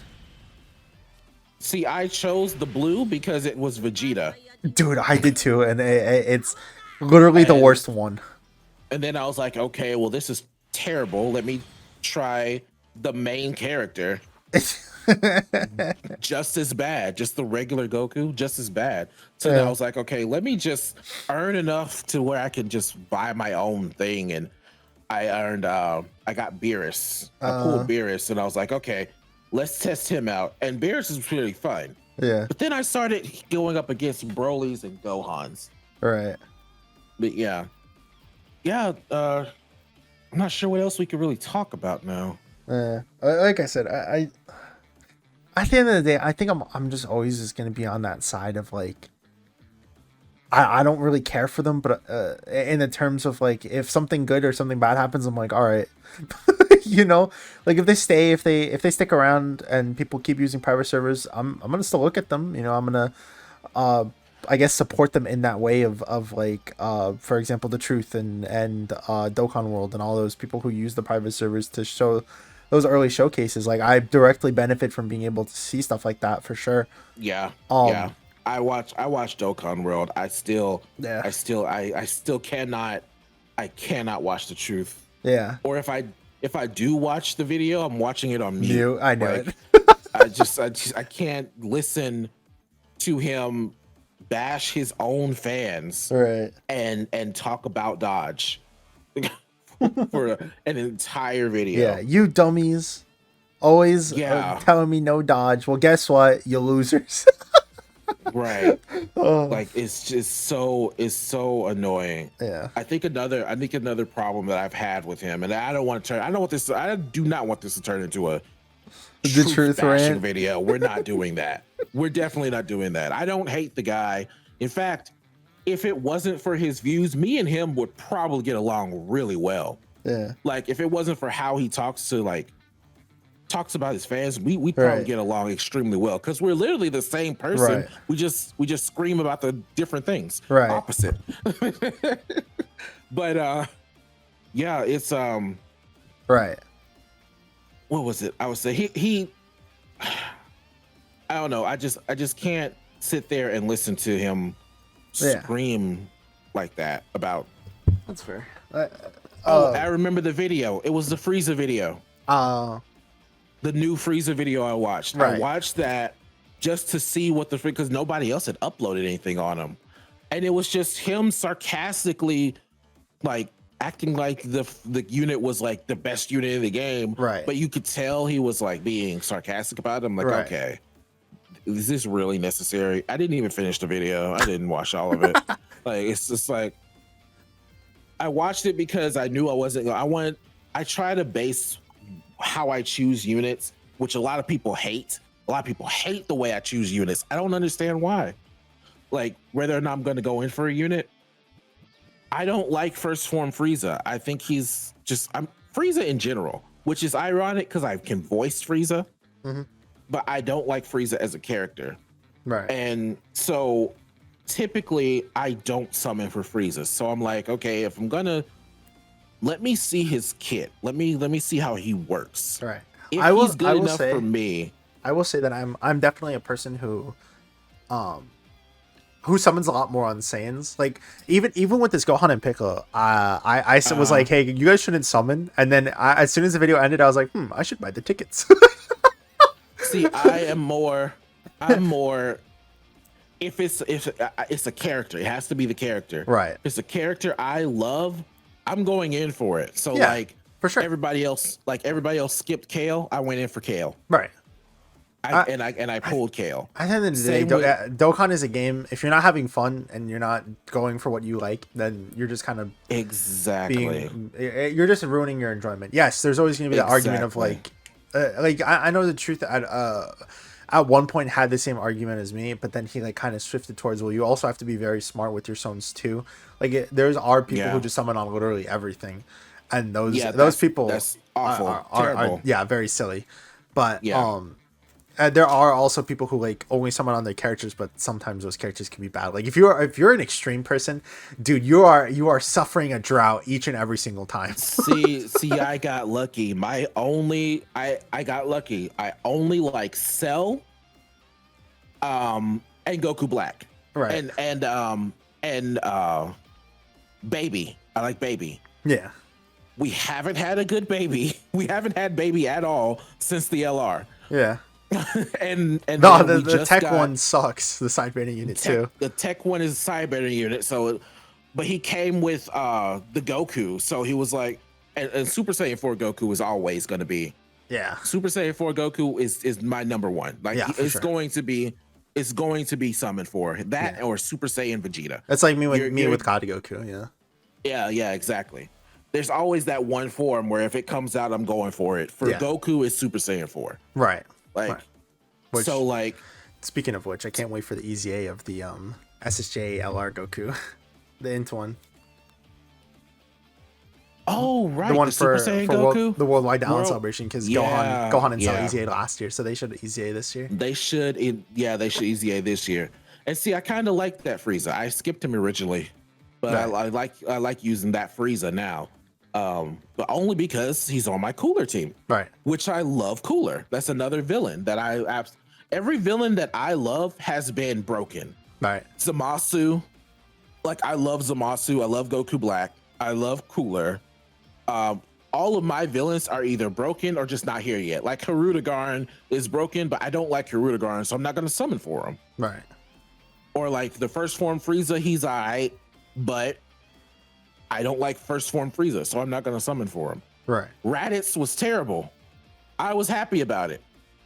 See, I chose the blue because it was Vegeta, Dude, I did too, and it's literally the and worst one. and then I was like, okay, well this is terrible. Let me try the main character. Just as bad, just the regular Goku, just as bad. So then I Yeah. was like, okay, let me just earn enough to where I can just buy my own thing. And I earned, I got Beerus. I pulled Beerus, and I was like, okay, let's test him out. And Beerus is pretty fun. Yeah. But then I started going up against Broly's and Gohan's. Right. But yeah. I'm not sure what else we could really talk about now. Yeah. Like I said, I at the end of the day, I think I'm just always just gonna be on that side of like I don't really care for them, but in the terms of like if something good or something bad happens, I'm like, all right, you know, like if they stick around and people keep using private servers, I'm gonna still look at them. You know, I'm gonna uh I guess support them in that way of like for example the truth and Dokkan World and all those people who use the private servers to show those early showcases. Like I directly benefit from being able to see stuff like that for sure. Yeah, yeah. Um I watch Dokkan World. yeah, I still cannot watch the truth. yeah, Or if I do watch the video, I'm watching it on mute. mute. I know Like it. I can't listen to him bash his own fans Right. and talk about Dodge for an entire Yeah, video. you dummies. Always Yeah, telling me no dodge. Well, guess what? You losers. right. Oh, Like it's so annoying. yeah. I think another problem that I've had with him, and I don't want to turn, I do not want this to turn into a The truth truth bashing rant. video. We're not doing that. We're definitely not doing that. I don't hate the guy. In fact, if it wasn't for his views, me and him would probably get along really well. Yeah. Like if it wasn't for how he talks about his fans, we'd probably Right. get along extremely well because we're literally the same person. Right. We just scream about the different things. Right. Opposite. But yeah, it's Right. what was it? I would say he I don't know. I just can't sit there and listen to him Yeah. scream like that about. That's fair. Oh, I remember the video. It was the Frieza video. Uh. The new Frieza video I watched. Right. I watched that just to see what the because nobody else had uploaded anything on him, and it was just him sarcastically, like acting like the unit was like the best unit in the game. Right. But you could tell he was like being sarcastic about it. I'm like, Right. okay, is this really necessary? I didn't even finish the video. I didn't watch all of it. Like it's just like I watched it because I knew I wasn't. I try to base how I choose units, which a lot of people hate. A lot of people hate the way I choose units. I don't understand why. Like whether or not I'm going to go in for a unit, I don't like first form Frieza. I think I'm Frieza in general, which is ironic because I can voice Frieza, Mhm. but I don't like Frieza as a character. Right. And so typically I don't summon for Frieza. So I'm like, okay, if I'm gonna let me see his kit. Let me see how he works. Right. If I will. he's good I will enough say. for me, I will say that I'm definitely a person um, who summons a lot more on Saiyans. Like even with this Gohan and Piccolo, was like, hey, you guys shouldn't summon. And then as soon as the video ended, I was like, I should buy the tickets. see, I'm more. If it's a character, it has to be the character. Right. If it's a character I love, I'm going in for it. So Yeah, like for sure. everybody else skipped Kale. I went in for Kale. Right. I pulled Kale. At the end of the day, Same with- Dokkan is a game. If you're not having fun and you're not going for what you like, then you're just kind of Exactly. you're just ruining your enjoyment. Yes, there's always going to be the argument of I know the truth. At one point had the same argument as me, but then he like kind of shifted towards, well, you also have to be very smart with your summons too. Like there's people who just summon on literally everything, and those people that's awful, are terrible. very silly. But Yeah. there are also people who like only summon on their characters, but sometimes those characters can be bad. Like if you're an extreme person, dude, you are suffering a drought each and every single time. see, I got lucky. I got lucky. I only like Cell, and Goku Black, Right. and Baby. I like Baby. Yeah. We haven't had a good Baby. We haven't had Baby at all since the LR. Yeah. and No, then we the just tech got- one sucks. The side beta unit too. The tech one is a side beta unit, so but he came with the Goku, so he was like, and Super Saiyan 4 Goku is always going to be Yeah. Super Saiyan 4 Goku is my number one. Like Yeah, for it's sure. going to be summoned for that or Super Saiyan Vegeta. That's like me with You're- with God Goku. Yeah. Yeah, exactly. There's always that one form where if it comes out, I'm going for it. For Yeah. Goku, it's Super Saiyan 4. Right. Like Right. Which, so like speaking of which, I can't wait for the EZA of the SSJ LR Goku, the int one. Oh, The right, one the Super for Saiyan world, Goku. the worldwide Download World, celebration because yeah, Gohan and Cell yeah. EZA last year, so they should EZA this year. They should, yeah, they should EZA this year. And see, I kind of like that Frieza. I skipped him originally, but Right. I like using that Frieza now. But only because he's on my Cooler team, Right. which I love. Cooler. That's another villain that every villain that I love has been broken. Right. Zamasu, like I love Zamasu. I love Goku Black. I love Cooler. All of my villains are either broken or just not here yet. Like Hirudegarn is broken, but I don't like Hirudegarn, so I'm not going to summon for him. Right. Or like the first form Frieza, he's alright, but I don't like first form Frieza, so I'm not going to summon for him. Right. Raditz was terrible. I was happy about it.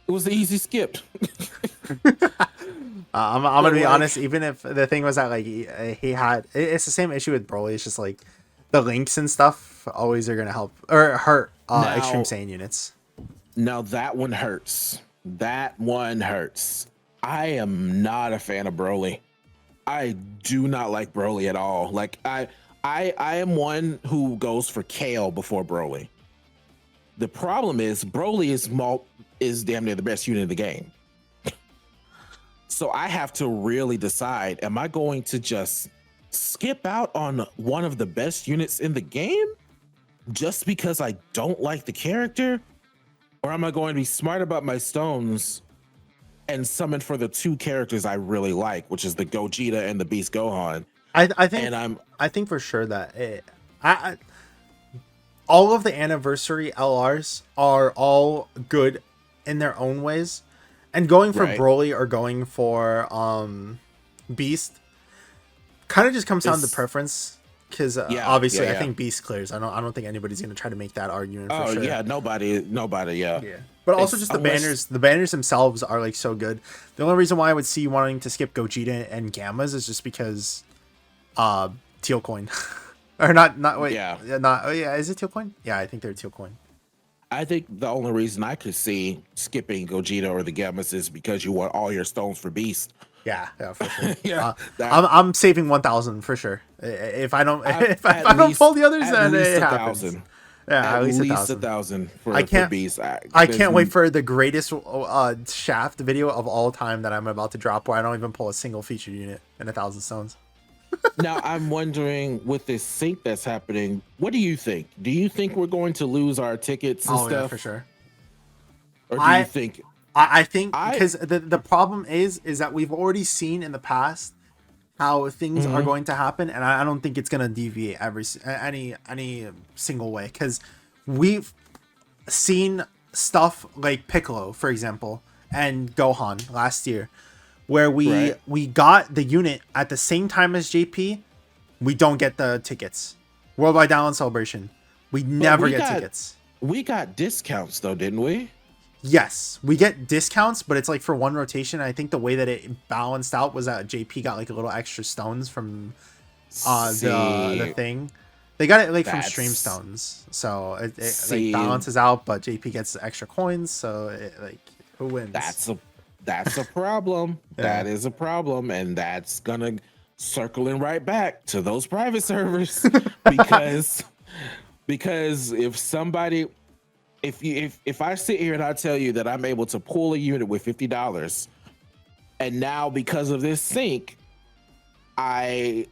It was the easy skip. I'm gonna be honest. Even if the thing was that like he had, it's the same issue with Broly. It's just like the links and stuff always are gonna help or hurt Now- Extreme Saiyan units. Now that one hurts. That one hurts. I am not a fan of Broly. I do not like Broly at all. Like I am one who goes for Kale before Broly. The problem is Broly is damn near the best unit in the game. So I have to really decide, am I going to just skip out on one of the best units in the game just because I don't like the character? Or am I going to be smart about my stones and summon for the two characters I really like, which is the Gogeta and the Beast Gohan? I think for sure that all of the anniversary LRs are all good in their own ways, and going for Right. Broly or going for Beast kind of just comes down to It's- preference. Because Yeah, obviously, yeah, I yeah. think Beast clears. I don't think anybody's gonna try to make that argument. For Oh sure. yeah, nobody, yeah. Yeah. But also It's- just the unless- banners. The banners themselves are like so good. The only reason why I would see you wanting to skip Gogeta and Gammas is just because Teal Coin. Or not wait. Yeah. Not oh yeah, is it Teal Coin? Yeah, I think they're Teal Coin. I think the only reason I could see skipping Gogeta or the Gammas is because you want all your stones for Beast. Yeah, for sure. Yeah, that- I'm saving 1,000 for sure. If I don't if At I don't least- pull the others, at then least it 1,000. happens. Yeah, at least 1,000. 1,000 for, I can't- for Beast. I can't wait for the greatest shaft video of all time that I'm about to drop, where I don't even pull a single featured unit in 1,000 stones. Now I'm wondering, with this sync that's happening, what do you think? Do you think we're going to lose our tickets and Oh stuff? yeah, for sure. Or do you think? I think I- because the problem is that we've already seen in the past how things are going to happen, and I don't think it's gonna deviate any single way, because we've seen stuff like Piccolo, for example, and Gohan last year, where Right. we got the unit at the same time as JP, we don't get the tickets. Worldwide Download Celebration, we never we get got- tickets. We got discounts though, didn't we? Yes, we get discounts, but it's like for one rotation. I think the way that it balanced out was that JP got like a little extra stones from the See, thing. They got it like from That's- stream stones, so it See. like balances out. But JP gets extra coins, so it, like who wins? That's a problem. Yeah. That is a problem, and that's gonna circling right back to those private servers because if somebody if I sit here and I tell you that I'm able to pull a unit with $50, and now because of this sync, I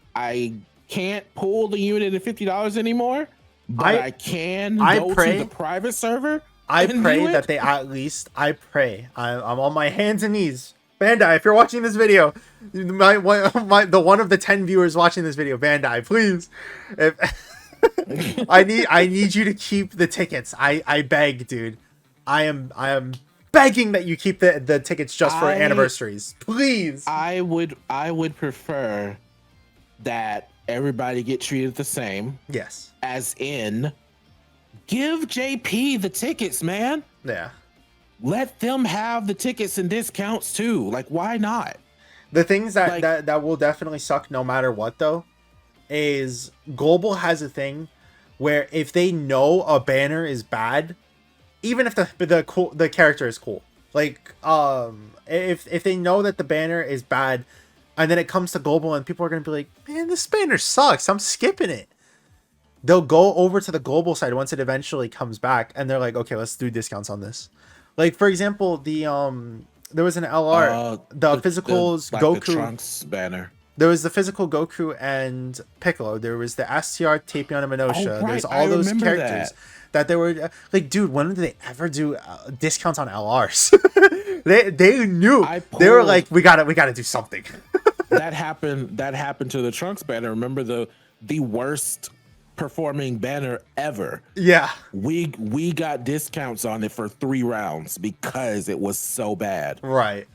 can't pull the unit at $50 anymore, but I can I go pray- to the private server. I and pray do it? that they at least. I'm on my hands and knees. Bandai, if you're watching this video, the one of the 10 viewers watching this video, Bandai, please. If, I need you to keep the tickets. I beg, dude. I am begging that you keep the tickets just for anniversaries, please. I would prefer that everybody get treated the same, Yes. as in give JP the tickets, man. Yeah. Let them have the tickets and discounts too. Like, why not? The things Like- that will definitely suck no matter what, though, is Global has a thing where if they know a banner is bad, even if the character is cool, like if they know that the banner is bad, and then it comes to global, and people are gonna be like, "Man, this banner sucks. I'm skipping it." They'll go over to the global side once it eventually comes back, and they're like, "Okay, let's do discounts on this." Like for example, there was an LR, the physicals like the Goku. Trunks banner. There was the physical Goku and Piccolo. There was the STR Tapion and Minosha. Oh, right. There's all I those remember characters that they were like, dude, when did they ever do discounts on LRs? they knew. They were like, we gotta do something. That happened to the Trunks banner. Remember the worst performing banner ever. Yeah. We got discounts on it for 3 rounds because it was so bad. Right.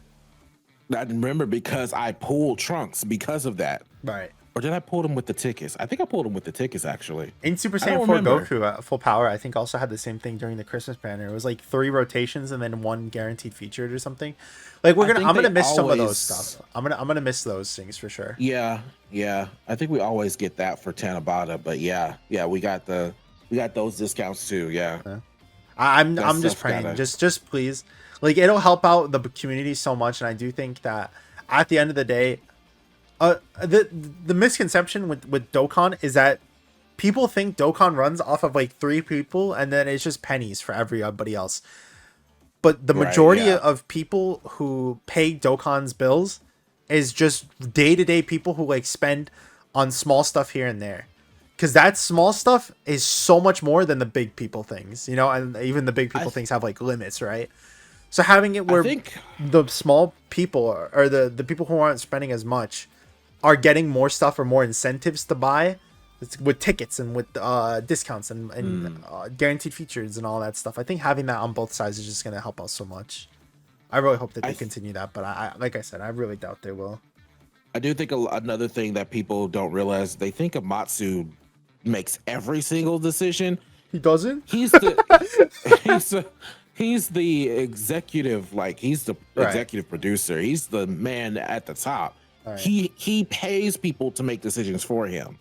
I remember because I pulled Trunks because of that. Right. Or did I pull them with the tickets? I think I pulled them with the tickets actually. In Super Saiyan 4 Goku at full power, I think also had the same thing during the Christmas banner. It was like 3 rotations and then 1 guaranteed featured or something. Like I'm gonna miss some of those stuff. I'm gonna miss those things for sure. Yeah. I think we always get that for Tanabata, but yeah, we got those discounts too. Yeah. I'm just praying. Just please. Like it'll help out the community so much, and I do think that at the end of the day, the misconception with Dokkan is that people think Dokkan runs off of like 3 people, and then it's just pennies for everybody else. But the majority of people who pay Dokkan's bills is just day-to-day people who like spend on small stuff here and there. Because that small stuff is so much more than the big people things, you know, and even the big people things have like limits, right? So having it where the small people or the people who aren't spending as much are getting more stuff or more incentives to buy with tickets and with discounts and guaranteed features and all that stuff. I think having that on both sides is just going to help us so much. I really hope that they continue that, but I like I said, I really doubt they will. I do think another thing that people don't realize, they think Amatsu makes every single decision. He doesn't? He's the he's the executive, like he's the executive producer. He's the man at the top. Right. He pays people to make decisions for him.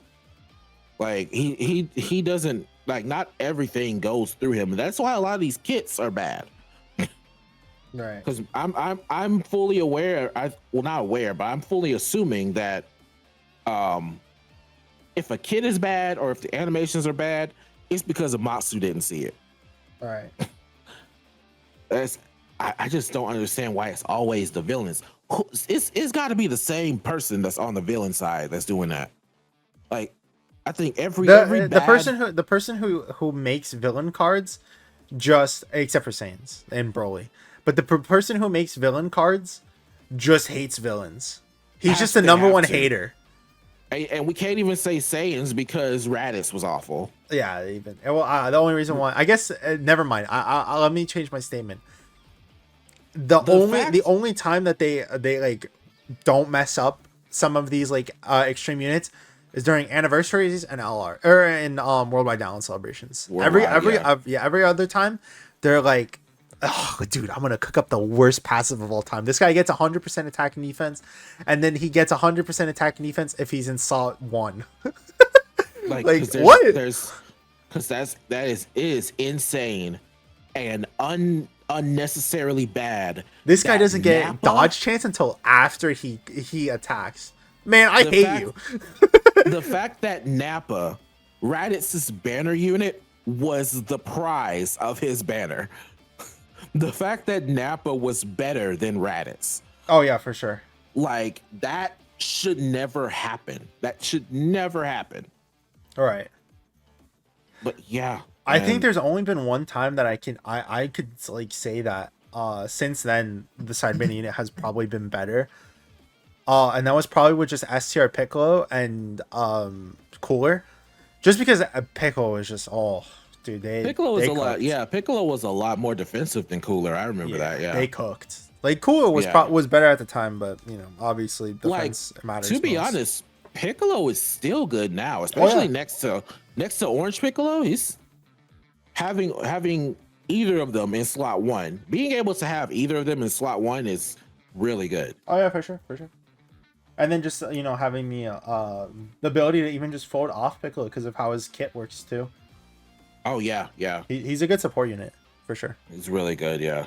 Like he doesn't, like, not everything goes through him. And that's why a lot of these kits are bad. Right. Because I'm fully aware. Not aware, but I'm fully assuming that if a kit is bad or if the animations are bad, it's because Amatsu didn't see it. All right. I just don't understand why it's always the villains. It's got to be the same person that's on the villain side that's doing that. Like, I think the person who makes villain cards, just except for Saiyans and Broly, but the person who makes villain cards just hates villains. He's just the number one hater. And we can't even say Saiyans because Raditz was awful. Yeah, even well, the only reason why, I guess, never mind. I let me change my statement. The only time that they like don't mess up some of these like extreme units is during anniversaries and LR or in Worldwide Download celebrations. Every other time they're like, oh, dude, I'm gonna cook up the worst passive of all time. This guy gets 100% attack and defense, and then he gets 100% attack and defense if he's in slot 1. like what? Because that is insane and unnecessarily bad. This guy doesn't get dodge chance until after he attacks. Man, I hate you. The fact that Nappa, Raditz's banner unit, was the prize of his banner. The fact that Nappa was better than Raditz. Oh yeah, for sure. Like, that should never happen. That should never happen. All right. But yeah, I think there's only been one time that I could like say that since then the side banner unit has probably been better. And that was probably with just STR Piccolo and Cooler. Just because Piccolo was just dude, Piccolo was a lot more defensive than Cooler. I remember that. Yeah, they cooked. Like Cooler was better at the time, but you know, obviously defense matters. To be honest, Piccolo is still good now, especially next to Orange Piccolo. He's having either of them in slot 1. Being able to have either of them in slot 1 is really good. Oh yeah, for sure. And then just, you know, having the ability to even just forward off Piccolo because of how his kit works too. Oh yeah. He's a good support unit for sure. He's really good. Yeah.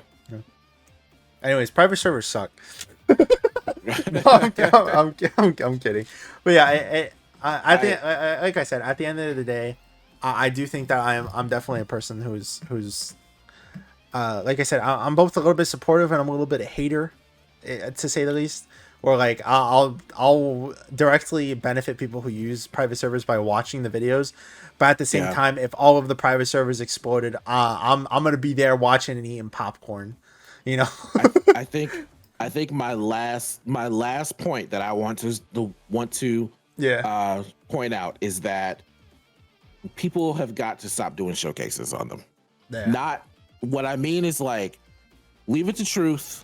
Anyways, private servers suck. No, I'm kidding. But yeah, I think, like I said, at the end of the day, I do think that I'm definitely a person who's like I said, I'm both a little bit supportive and I'm a little bit a hater, to say the least. Or like I'll directly benefit people who use private servers by watching the videos, but at the same Yeah, time, if all of the private servers exploded, I'm gonna be there watching and eating popcorn, you know. I I think I think my last point that I want to Yeah, point out is that people have got to stop doing showcases on them. yeah, Not what I mean is like leave it to Truth,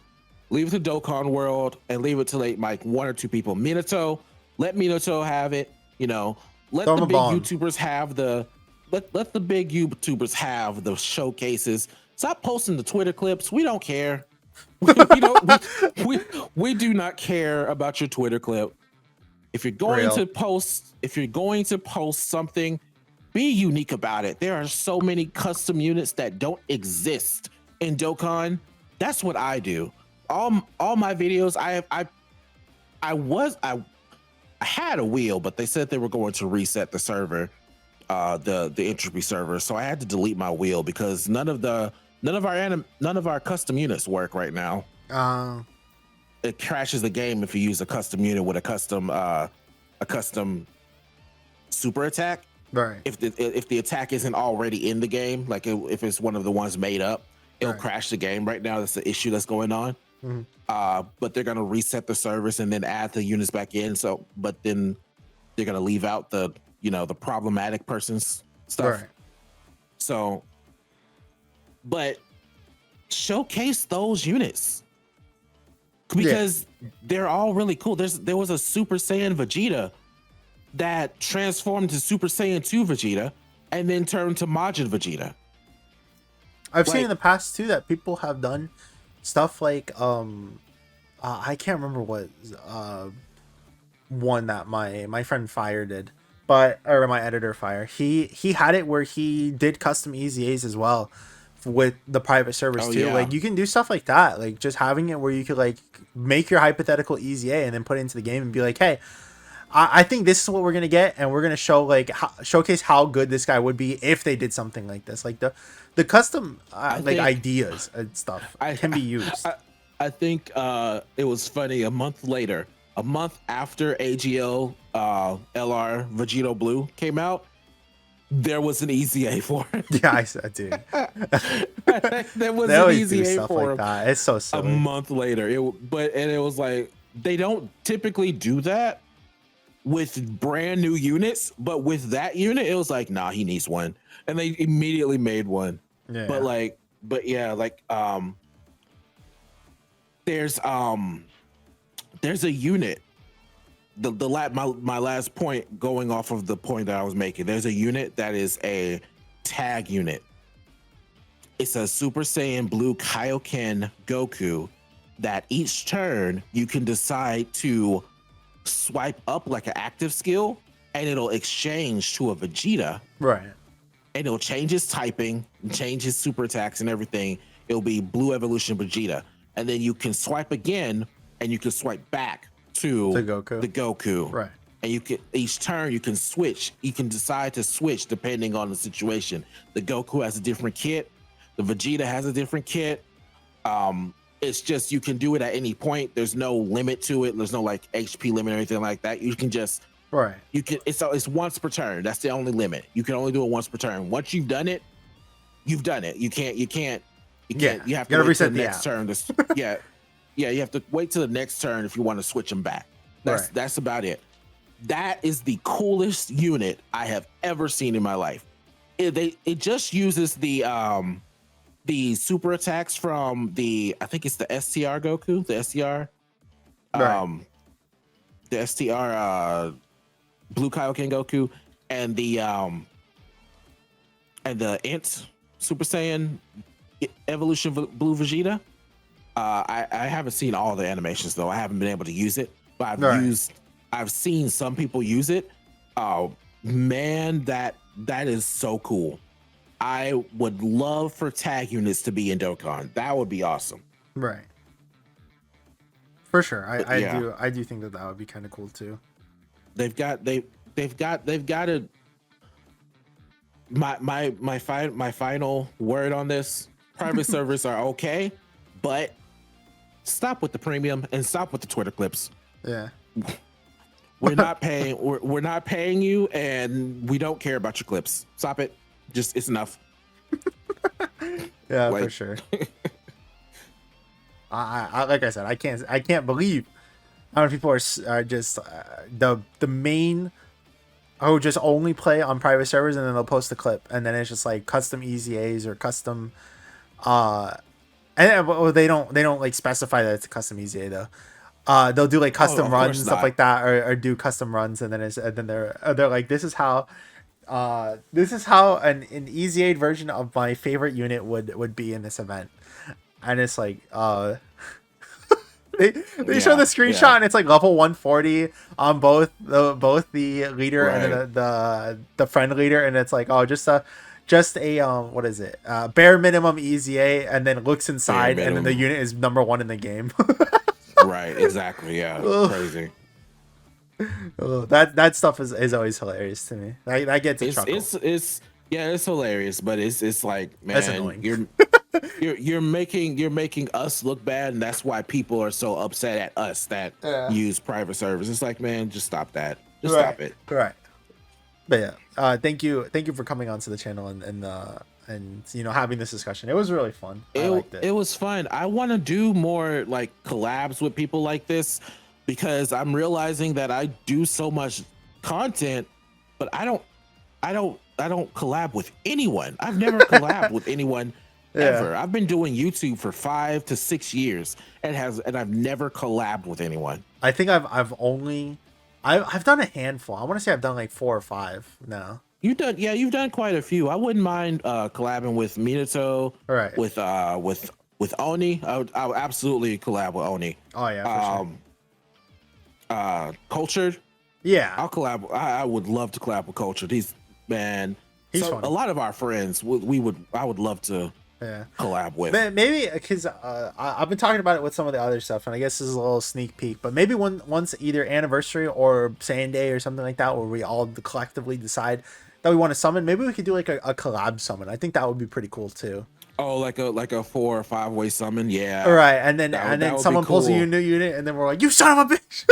leave it to Dokkan World, and leave it to like one or two people. Minato, let Minato have it. You know, let throw the them a big bone. YouTubers have let the big YouTubers have the showcases. Stop posting the Twitter clips. We don't care. we don't we do not care about your Twitter clip. Real. If you're going to post something, be unique about it. There are so many custom units that don't exist in Dokkan. That's what I do. All my videos, I had a wheel, but they said they were going to reset the server, the entropy server. So I had to delete my wheel because none of our custom units work right now. Uh, It crashes the game if you use a custom unit with a custom super attack. right, If the attack isn't already in the game, like if it's one of the ones made up, it'll right. crash the game. Right now, that's the issue that's going on. Mhm. But they're gonna reset the service and then add the units back in. So, but then they're gonna leave out the problematic person's stuff. Right. So, but showcase those units Yeah. because they're all really cool. There was a Super Saiyan Vegeta that transformed to Super Saiyan 2 Vegeta and then turned to Majin Vegeta. I've seen Like, in the past too that people have done stuff like I can't remember what one that my friend Fire did, but or my editor Fire. He had it where he did custom EZAs as well with the private servers oh too. yeah, Like you can do stuff like that, like just having it where you could like make your hypothetical EZA and then put it into the game and be like, hey, I think this is what we're gonna get, and we're gonna show like showcase how good this guy would be if they did something like this. Like the custom I like think ideas and stuff I can be used. I think it was funny. A month after AGL LR Vegito Blue came out, there was an EZA for it. Yeah, I said, dude. There was They an always do EZA stuff for like him that. It's so a silly. month later. It was like they don't typically do that with brand new units, but with that unit, it was like, nah, he needs one, and they immediately made one. Yeah. But yeah, like there's a unit. My last point, going off of the point that I was making, there's a unit that is a tag unit. It's a Super Saiyan Blue Kaioken Goku that each turn you can decide to swipe up like an active skill and it'll exchange to a Vegeta Right. and it'll change his typing, change his super attacks and everything. It'll be Blue Evolution Vegeta. And then you can swipe again and you can swipe back to To Goku. the Goku. Right. And you can each turn you can switch. You can decide to switch depending on the situation. The Goku has a different kit. The Vegeta has a different kit. It's just you can do it at any point. There's no limit to it. There's no like HP limit or anything like that. You can just Right. it's once per turn. That's the only limit. You can only do it once per turn. Once you've done it, you've done it. You can't Yeah. you have You to gotta wait till reset the the next app. turn to yeah, you have to wait till the next turn if you want to switch them back. Right. That's about it. That is the coolest unit I have ever seen in my life. It just uses the super attacks from I think it's the STR Goku, the STR Right. the STR Blue Kaioken Goku and the Int Super Saiyan Evolution Blue Vegeta. I haven't seen all the animations though. I haven't been able to use it, but Right. I've seen some people use it. Oh man, that is so cool. I would love for tag units to be in Dokkan. That would be awesome. Right. For sure. But yeah, I do think that would be kind of cool too. they've got to my final word on this. Private servers are okay, but stop with the premium and stop with the Twitter clips. Yeah. We're not paying. We're not paying you, and we don't care about your clips. Stop it. Just it's enough. Yeah, for sure. I like I said, I can't believe how many people are just the main who just only play on private servers, and then they'll post a clip, and then it's just like custom EZAs or custom and well, they don't like specify that it's a custom EZA though. They'll do like custom runs and stuff not. like that, or do custom runs, and then they're like, this is how an EZA version of my favorite unit would be in this event. And it's like they show the screenshot and it's like level 140 on both the leader and then the friend leader, and it's like, oh, just a what is it, bare minimum EZA, and then looks inside and then the unit is number 1 in the game. Right, exactly. Yeah. Crazy. That stuff is always hilarious to me. I get to chuckle. It's hilarious, but it's like, man, that's annoying. you're making us look bad, and that's why people are so upset at us that use private servers. It's like, man, just stop that. Just stop it. Right. But yeah, thank you for coming onto the channel and you know, having this discussion. It was really fun. I liked it. It was fun. I want to do more like collabs with people like this, because I'm realizing that I do so much content, but I don't collab with anyone. I've never collabed with anyone ever. I've been doing YouTube for 5 to 6 years and I've never collabed with anyone. I think I've done a handful. I want to say I've done like 4 or 5 now. You've done quite a few. I wouldn't mind collabing with Minato, right? With Oni. I would absolutely collab with Oni. Oh yeah, for sure. Cultured. Yeah, I'll collab. I would love to collab with Cultured. He's funny. A lot of our friends I would love to collab with. Maybe because I've been talking about it with some of the other stuff, and I guess this is a little sneak peek, but maybe once either anniversary or Sand Day or something like that, where we all collectively decide that we want to summon, maybe we could do like a collab summon. I think that would be pretty cool too. Oh, like a 4 or 5 way summon. Yeah. All right, and then someone pulls a new unit, and then we're like, you son of a bitch.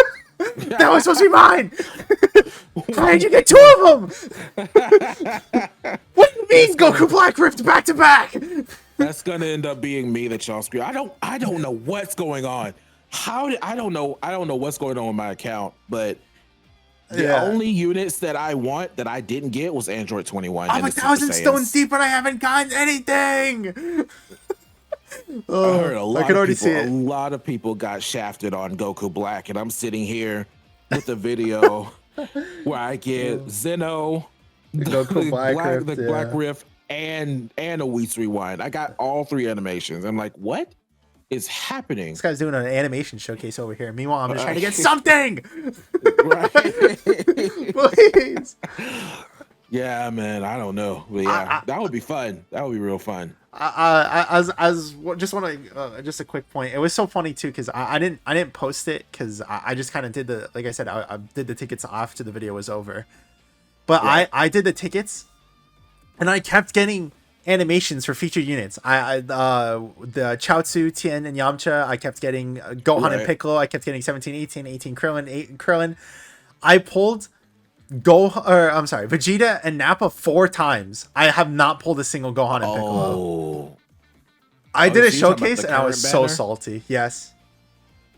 That was supposed to be mine. How did you get 2 of them? What do you mean Goku Black Rift back to back? That's gonna end up being me that y'all scream. I don't know what's going on. I don't know what's going on with my account, but the only units that I want that I didn't get was Android 21. I'm 1,000 stones deep, but I haven't gotten anything. I heard a lot of people got shafted on Goku Black, and I'm sitting here with a video where I get Zeno, Goku Black Rift, and a Weez Rewind. I got all 3 animations. I'm like, what is happening? This guy's doing an animation showcase over here. Meanwhile, I'm just trying to get something. Right. Please. Yeah, man. I don't know, but yeah, that would be fun. That would be real fun. Just a quick point. It was so funny too, because I didn't post it because I just kind of did like I said, I did the tickets after the video was over, but I did the tickets, and I kept getting animations for featured units. The Chaozu, Tien, and Yamcha. I kept getting Gohan and Piccolo. I kept getting 17, 18 Krillin. I pulled Vegeta and Nappa 4 times. I have not pulled a single Gohan and Piccolo. I did a showcase and I was so salty. Yes.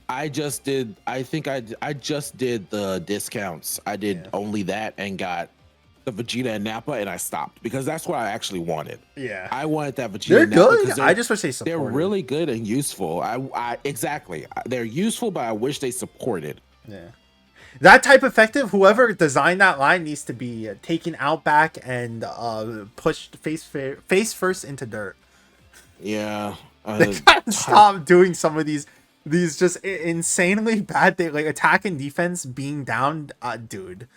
I just did the discounts. I did only that and got the Vegeta and Nappa, and I stopped because that's what I actually wanted. Yeah. I wanted that Vegeta They're and Nappa. good. I just wish they supported. They're really good and useful. Exactly. They're useful, but I wish they supported. Yeah. That type effective, whoever designed that line needs to be taken out back and pushed face first into dirt. Yeah. They gotta stop doing some of these just insanely bad things, like attack and defense being down, dude.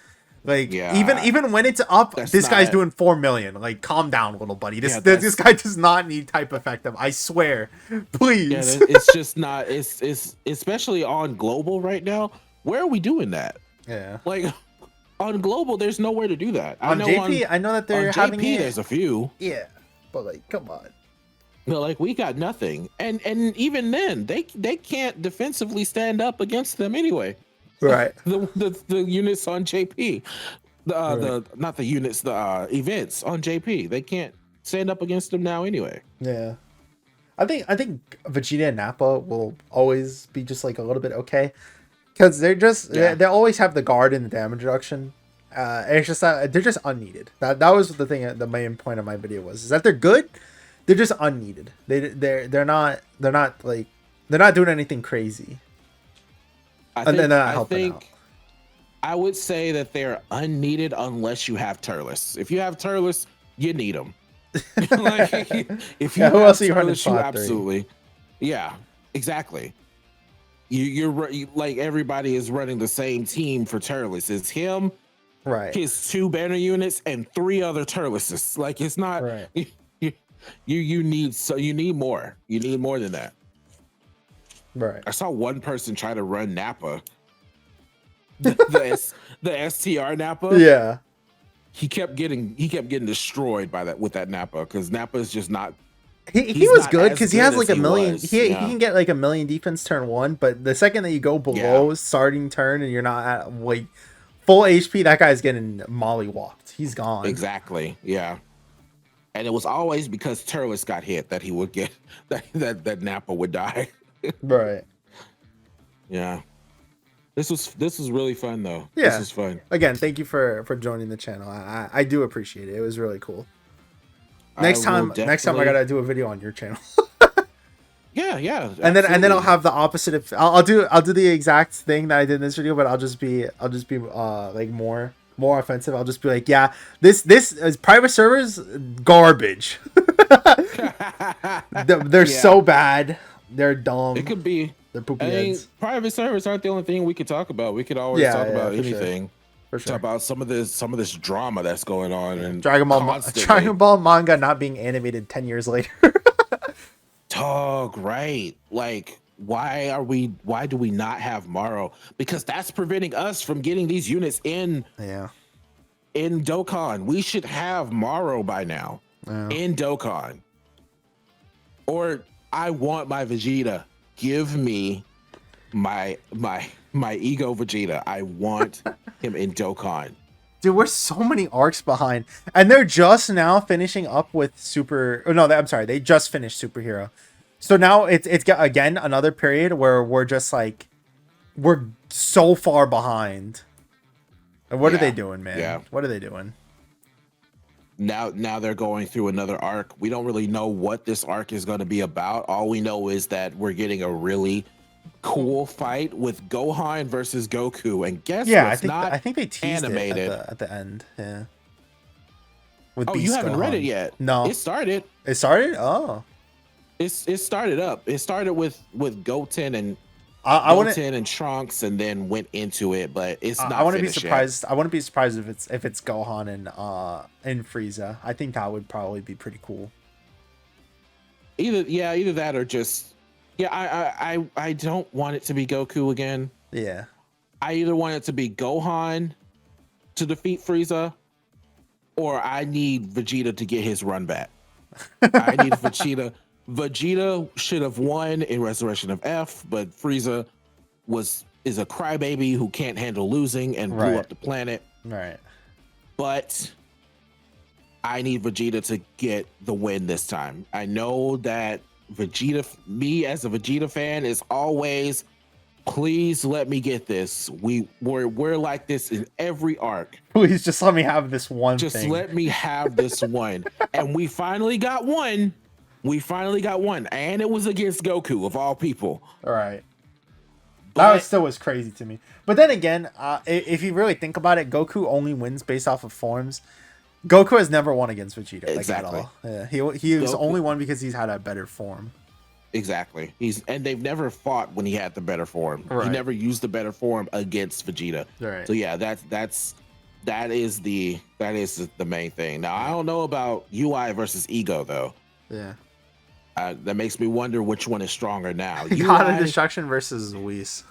Like Yeah, even when it's up, that's this guy's not. doing 4 million. Like, calm down, little buddy. Yeah, This that's guy does not need type effective. I swear, yeah. please. It's just not. It's especially on global right now. Where are we doing that? Yeah. Like on global, there's nowhere to do that. I On know JP, I know that on they're having JP, it. there's a few. Yeah, but like, come on. No, like we got nothing, and even then, they can't defensively stand up against them anyway. Right. The units on JP, Right. the not the units, the events on JP, they can't stand up against them now anyway. Yeah. I think Vegeta and Nappa will always be just like a little bit okay, because they always have the guard and the damage reduction. It's just that they're just unneeded. That was the thing. The main point of my video is that they're good. They're just unneeded. They're not doing anything crazy. And then they're not helping out. I would say that they're unneeded unless you have Turles. If you have Turles, you need them. Like, if you Yeah, who have else are you running Turles, you spot three? absolutely, yeah, exactly. You like everybody is running the same team for Turles. It's him, Right. his 2 banner units, and 3 other Turleses. Like it's not. Right. You need more. You need more than that. Right. I saw one person try to run Nappa. The STR Nappa. Yeah. He kept getting destroyed by that with that Nappa, because Nappa is just not. He He's was not good as because he good has as like a he million. was, He yeah. can get like a million defense turn 1, but the second that you go below starting turn and you're not at like full HP, that guy's getting mollywalked. He's gone. Exactly. Yeah. And it was always because Turles got hit that he would get that Nappa would die. Right. Yeah. This was really fun though. Yeah. This was fun. Again, thank you for joining the channel. I do appreciate it. It was really cool. Next time I gotta do a video on your channel. Yeah. And then I'll have the opposite of I'll do the exact thing that I did in this video, but I'll just be like more offensive. I'll just be like, yeah, this is private servers garbage. They're so bad. They're dumb. It could be. They're poopy I mean, heads. private servers aren't the only thing we could talk about. We could always talk about for sure. anything. For sure. Talk about some of this drama that's going on and Dragon Ball manga not being animated 10 years later. Talk right. Like, why do we not have Maro? Because that's preventing us from getting these units in Dokkan. We should have Maro by now in Dokkan. Or I want my Vegeta. Give me my ego Vegeta. I want him in Dokkan. Dude, we're so many arcs behind, and they're just now finishing up with Super. Oh no, I'm sorry, they just finished Superhero. So now it's got again another period where we're just like we're so far behind. And what are they doing, man? Yeah. What are they doing? Now they're going through another arc. We don't really know what this arc is going to be about. All we know is that we're getting a really cool fight with Gohan versus Goku. And guess what's I think they teased animated it at the end. Yeah. With you haven't read it yet? No. It started. It started? Oh. It started up. It started with Goten and Goten and Trunks, and then went into it, but it's not. I want to be surprised. I wouldn't be surprised if it's Gohan and Frieza. I think that would probably be pretty cool. Either that or just I don't want it to be Goku again. Yeah. I either want it to be Gohan to defeat Frieza, or I need Vegeta to get his run back. I need Vegeta. Vegeta should have won in Resurrection of F, but Frieza is a crybaby who can't handle losing and blew up the planet. Right. But I need Vegeta to get the win this time. I know that me as a Vegeta fan is always, please let me get this. We're like this in every arc. Please just let me have this one Just thing. let me have this one. And we finally got one. And it was against Goku of all people. All right. That still was crazy to me. But then again, if you really think about it, Goku only wins based off of forms. Goku has never won against Vegeta. Exactly. Like, at all. Yeah, he was only won because he's had a better form. Exactly. And they've never fought when he had the better form. Right. He never used the better form against Vegeta. Right. So yeah, that's that is the main thing. Now I don't know about UI versus Ego though. Yeah. That makes me wonder which one is stronger now. God of UI, Destruction versus Whis.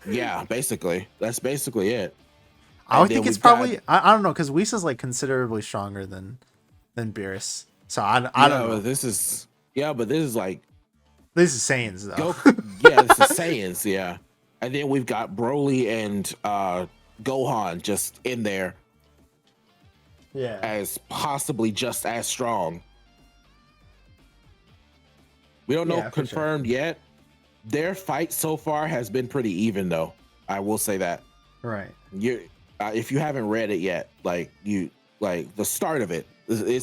yeah, basically that's basically it. I And would then think it's we've got probably I don't know because Whis is like considerably stronger than Beerus. So I don't yeah, know. but this is like This is Saiyans Goku. though. Yeah, this is Saiyans. Yeah, and then we've got Broly and Gohan just in there Yeah. as possibly just as strong. We don't know Yeah, for sure. confirmed yet. Their fight so far has been pretty even, though. I will say that. Right. If you haven't read it yet, like the start of it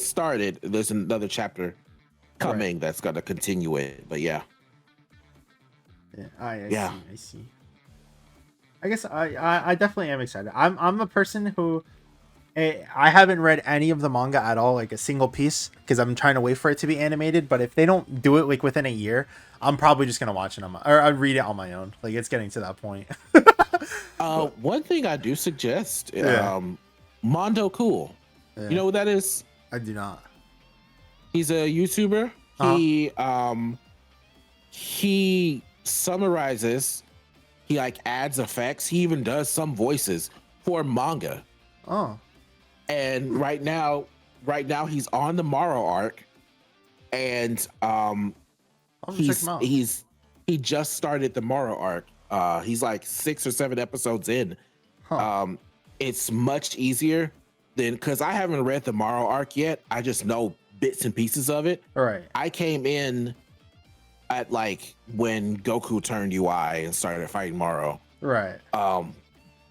started. There's another chapter coming that's gonna continue it. But yeah, Yeah. I Yeah. see. I see. I guess I definitely am excited. I'm a person who I haven't read any of the manga at all, like a single piece, because I'm trying to wait for it to be animated. But if they don't do it like within a year, I'm probably just gonna watch it or I read it on my own. Like it's getting to that point. one thing I do suggest, Yeah. Mondo Cool. Yeah, You know what that is? I do not. He's a YouTuber. He summarizes. He like adds effects. He even does some voices for manga. Oh, And right now he's on the Morrow arc, and I'm gonna check him out. he just started the Morrow arc. He's like 6 or 7 episodes in. Huh. It's much easier than because I haven't read the Morrow arc yet. I just know bits and pieces of it. All right. I came in at like when Goku turned UI and started fighting Morrow. Right.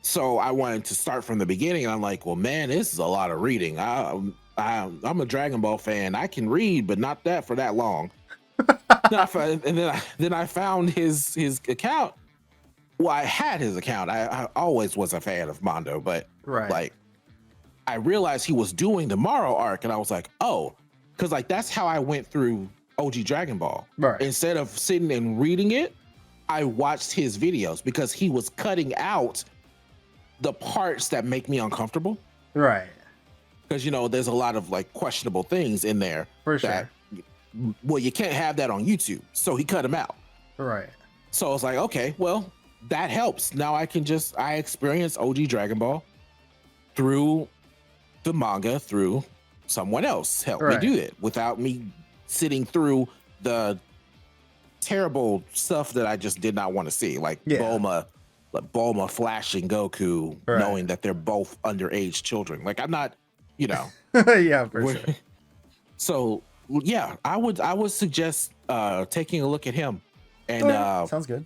So I wanted to start from the beginning. And I'm like, well, man, this is a lot of reading. I'm a Dragon Ball fan. I can read, but not that for that long. Then I found his account. Well, I had his account. I always was a fan of Mondo, but Right. like I realized he was doing the Morrow arc, and I was like, oh, because like that's how I went through OG Dragon Ball. Right. Instead of sitting and reading it, I watched his videos because he was cutting out the parts that make me uncomfortable. Right. Because there's a lot of like questionable things in there. For that, well, you can't have that on YouTube. So he cut them out. Right. So I was like, okay, well, that helps. Now I experience OG Dragon Ball through the manga, through someone else helped me do it without me sitting through the terrible stuff that I just did not want to see, like Bulma flashing Goku, knowing that they're both underage children. Like I'm not, Yeah, for sure. So yeah, I would suggest taking a look at him, and sounds good.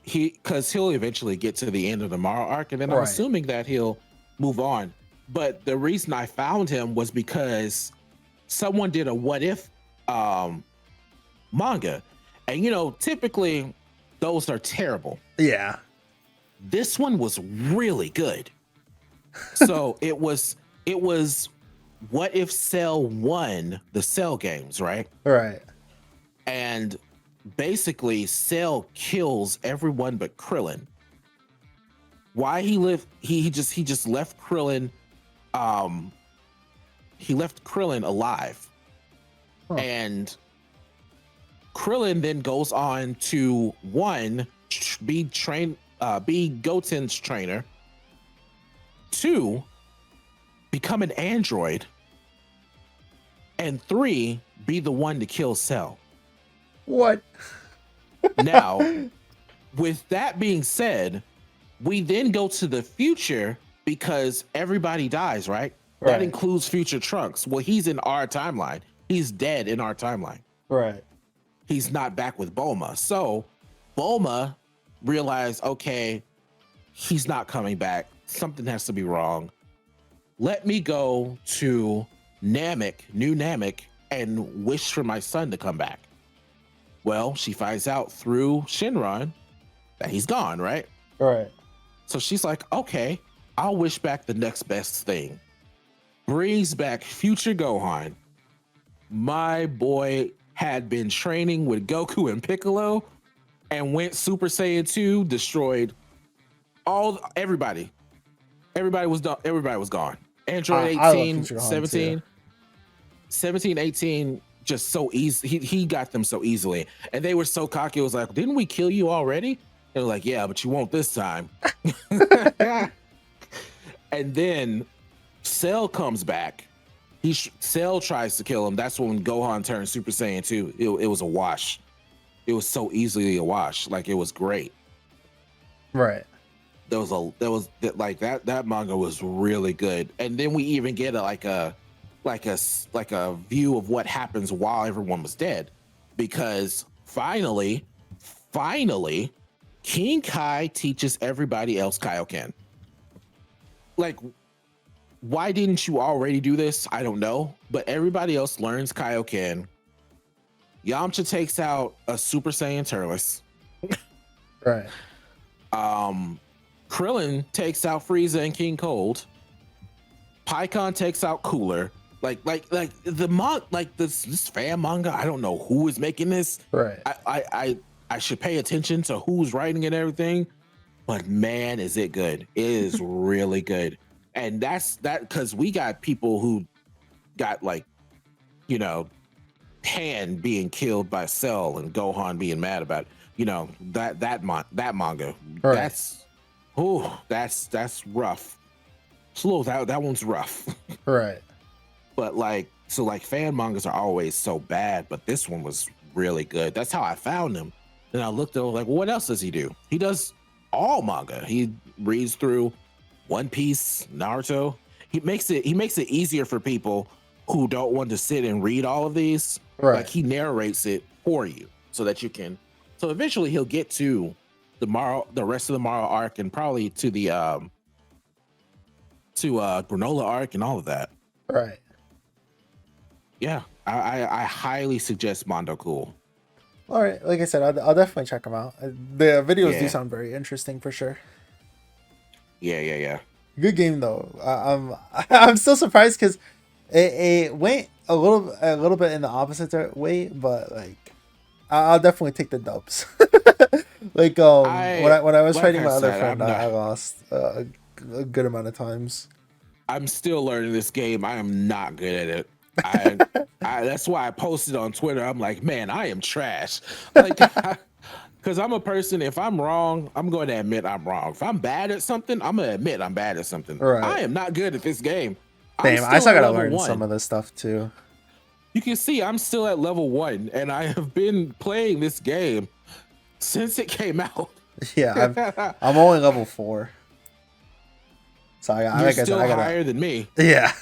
because he'll eventually get to the end of the Morrow arc, and then I'm assuming that he'll move on. But the reason I found him was because someone did a what if manga, and typically those are terrible. Yeah. This one was really good. So it was what if Cell won the Cell games, right? Right. And basically Cell kills everyone but Krillin. Why he lived, he just left Krillin, he left Krillin alive. And Krillin then goes on to be Goten's trainer, 2, become an android, and 3, be the one to kill Cell. What? Now, with that being said, we then go to the future because everybody dies, right? That includes future Trunks. Well, he's in our timeline. He's dead in our timeline. Right. He's not back with Bulma. So Bulma realized, okay, he's not coming back. Something has to be wrong. Let me go to Namek, new Namek, and wish for my son to come back. Well, she finds out through Shinron that he's gone, right? Right. So she's like, okay, I'll wish back the next best thing. Brings back future Gohan. My boy had been training with Goku and Piccolo and went Super Saiyan 2, destroyed everybody. everybody was done. Everybody was gone. Android I love 18, Future Gone 17, 17, 18, just so easy. He got them so easily. And they were so cocky. It was like, didn't we kill you already? They were like, yeah, but you won't this time. And then Cell comes back. Cell tries to kill him. That's when Gohan turns Super Saiyan 2. It was a wash. It was so easily a wash. Like, it was great. Right. That manga was really good. And then we even get a view of what happens while everyone was dead, because finally King Kai teaches everybody else Kaioken. Like, why didn't you already do this? I don't know, but everybody else learns Kaioken. Yamcha takes out a Super Saiyan Turles. Right. Krillin takes out Frieza and King Cold. Pycon takes out Cooler. Like this fan manga. I don't know who is making this. Right. I should pay attention to who's writing it and everything. But man, is it good. It is really good. And that's because we got people who got, like, you know, Pan being killed by Cell and Gohan being mad about, you know, that manga. Right. That's rough. Slow, that one's rough. Right. But like fan mangas are always so bad, but this one was really good. That's how I found him. Then I looked at, like, what else does he do? He does all manga. He reads through One Piece, Naruto. He makes it easier for people who don't want to sit and read all of these. Right. Like, he narrates it for you so that you can. So eventually he'll get to the rest of the Mara arc, and probably to the Granola arc and all of that. Right. Yeah, I highly suggest Mondo Cool. All right. Like I said, I'll definitely check them out. The videos do sound very interesting for sure. Yeah. Good game though. I'm still surprised because it went a little bit in the opposite way, but like I'll definitely take the dubs. Like when I was fighting my other friend, I lost a good amount of times. I'm still learning this game. I am not good at it. That's why I posted on Twitter. I'm like, man, I am trash. Like, because I'm a person, if I'm wrong, I'm going to admit I'm wrong. If I'm bad at something, I'm going to admit I'm bad at something. Right. I am not good at this game. Damn, I still got to learn some of this stuff too. You can see I'm still at level 1, and I have been playing this game since it came out. Yeah, I'm only level 4. So You're still higher than me. Yeah,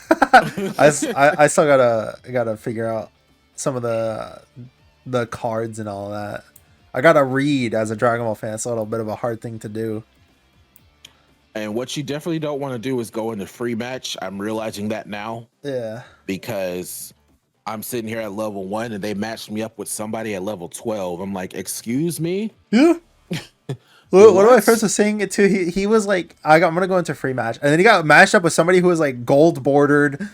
I still gotta figure out some of the cards and all that. I gotta read as a Dragon Ball fan. It's a little bit of a hard thing to do. And what you definitely don't want to do is go into free match. I'm realizing that now. Yeah. Because I'm sitting here at level 1 and they matched me up with somebody at level 12. I'm like, excuse me? Yeah. One of my friends was saying it too. He was like, I'm gonna go into free match, and then he got matched up with somebody who was like gold bordered,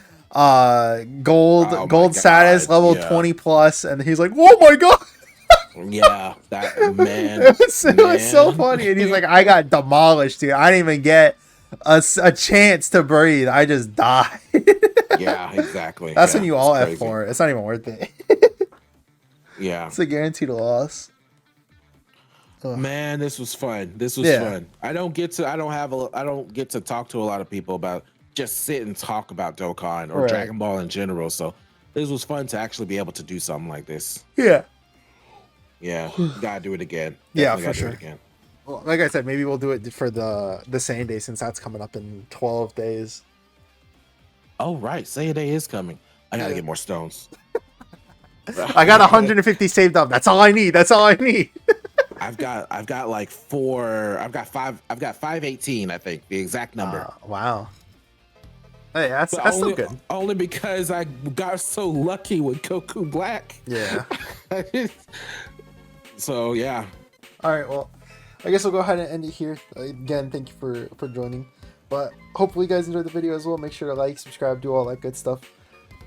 gold status, level 20 plus, and he's like, oh my god. Yeah, that man. It was so funny, and he's like, I got demolished, dude. I didn't even get a chance to breathe. I just died. Yeah, exactly. That's when you all F4. It's not even worth it. Yeah, it's a guaranteed loss. Ugh. Man, this was fun. This was fun. I don't get to talk to a lot of people about, just sit and talk about Dokkan or Dragon Ball in general. So this was fun to actually be able to do something like this. Yeah. Yeah. Gotta do it again. Definitely for sure. Well, like I said, maybe we'll do it for the Saiyan Day, since that's coming up in 12 days. Oh, right. Saiyan Day is coming. I gotta get more stones. I got 150 saved up. That's all I need. I've got like 4. I've got 518. I think the exact number. Wow. Hey, that's still good. Only because I got so lucky with Goku Black. Yeah. So yeah. All right. Well, I guess we'll go ahead and end it here. Again, thank you for joining. But hopefully, you guys enjoyed the video as well. Make sure to like, subscribe, do all that good stuff.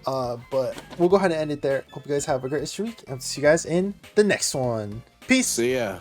But we'll go ahead and end it there. Hope you guys have a great week, and see you guys in the next one. Peace. See ya.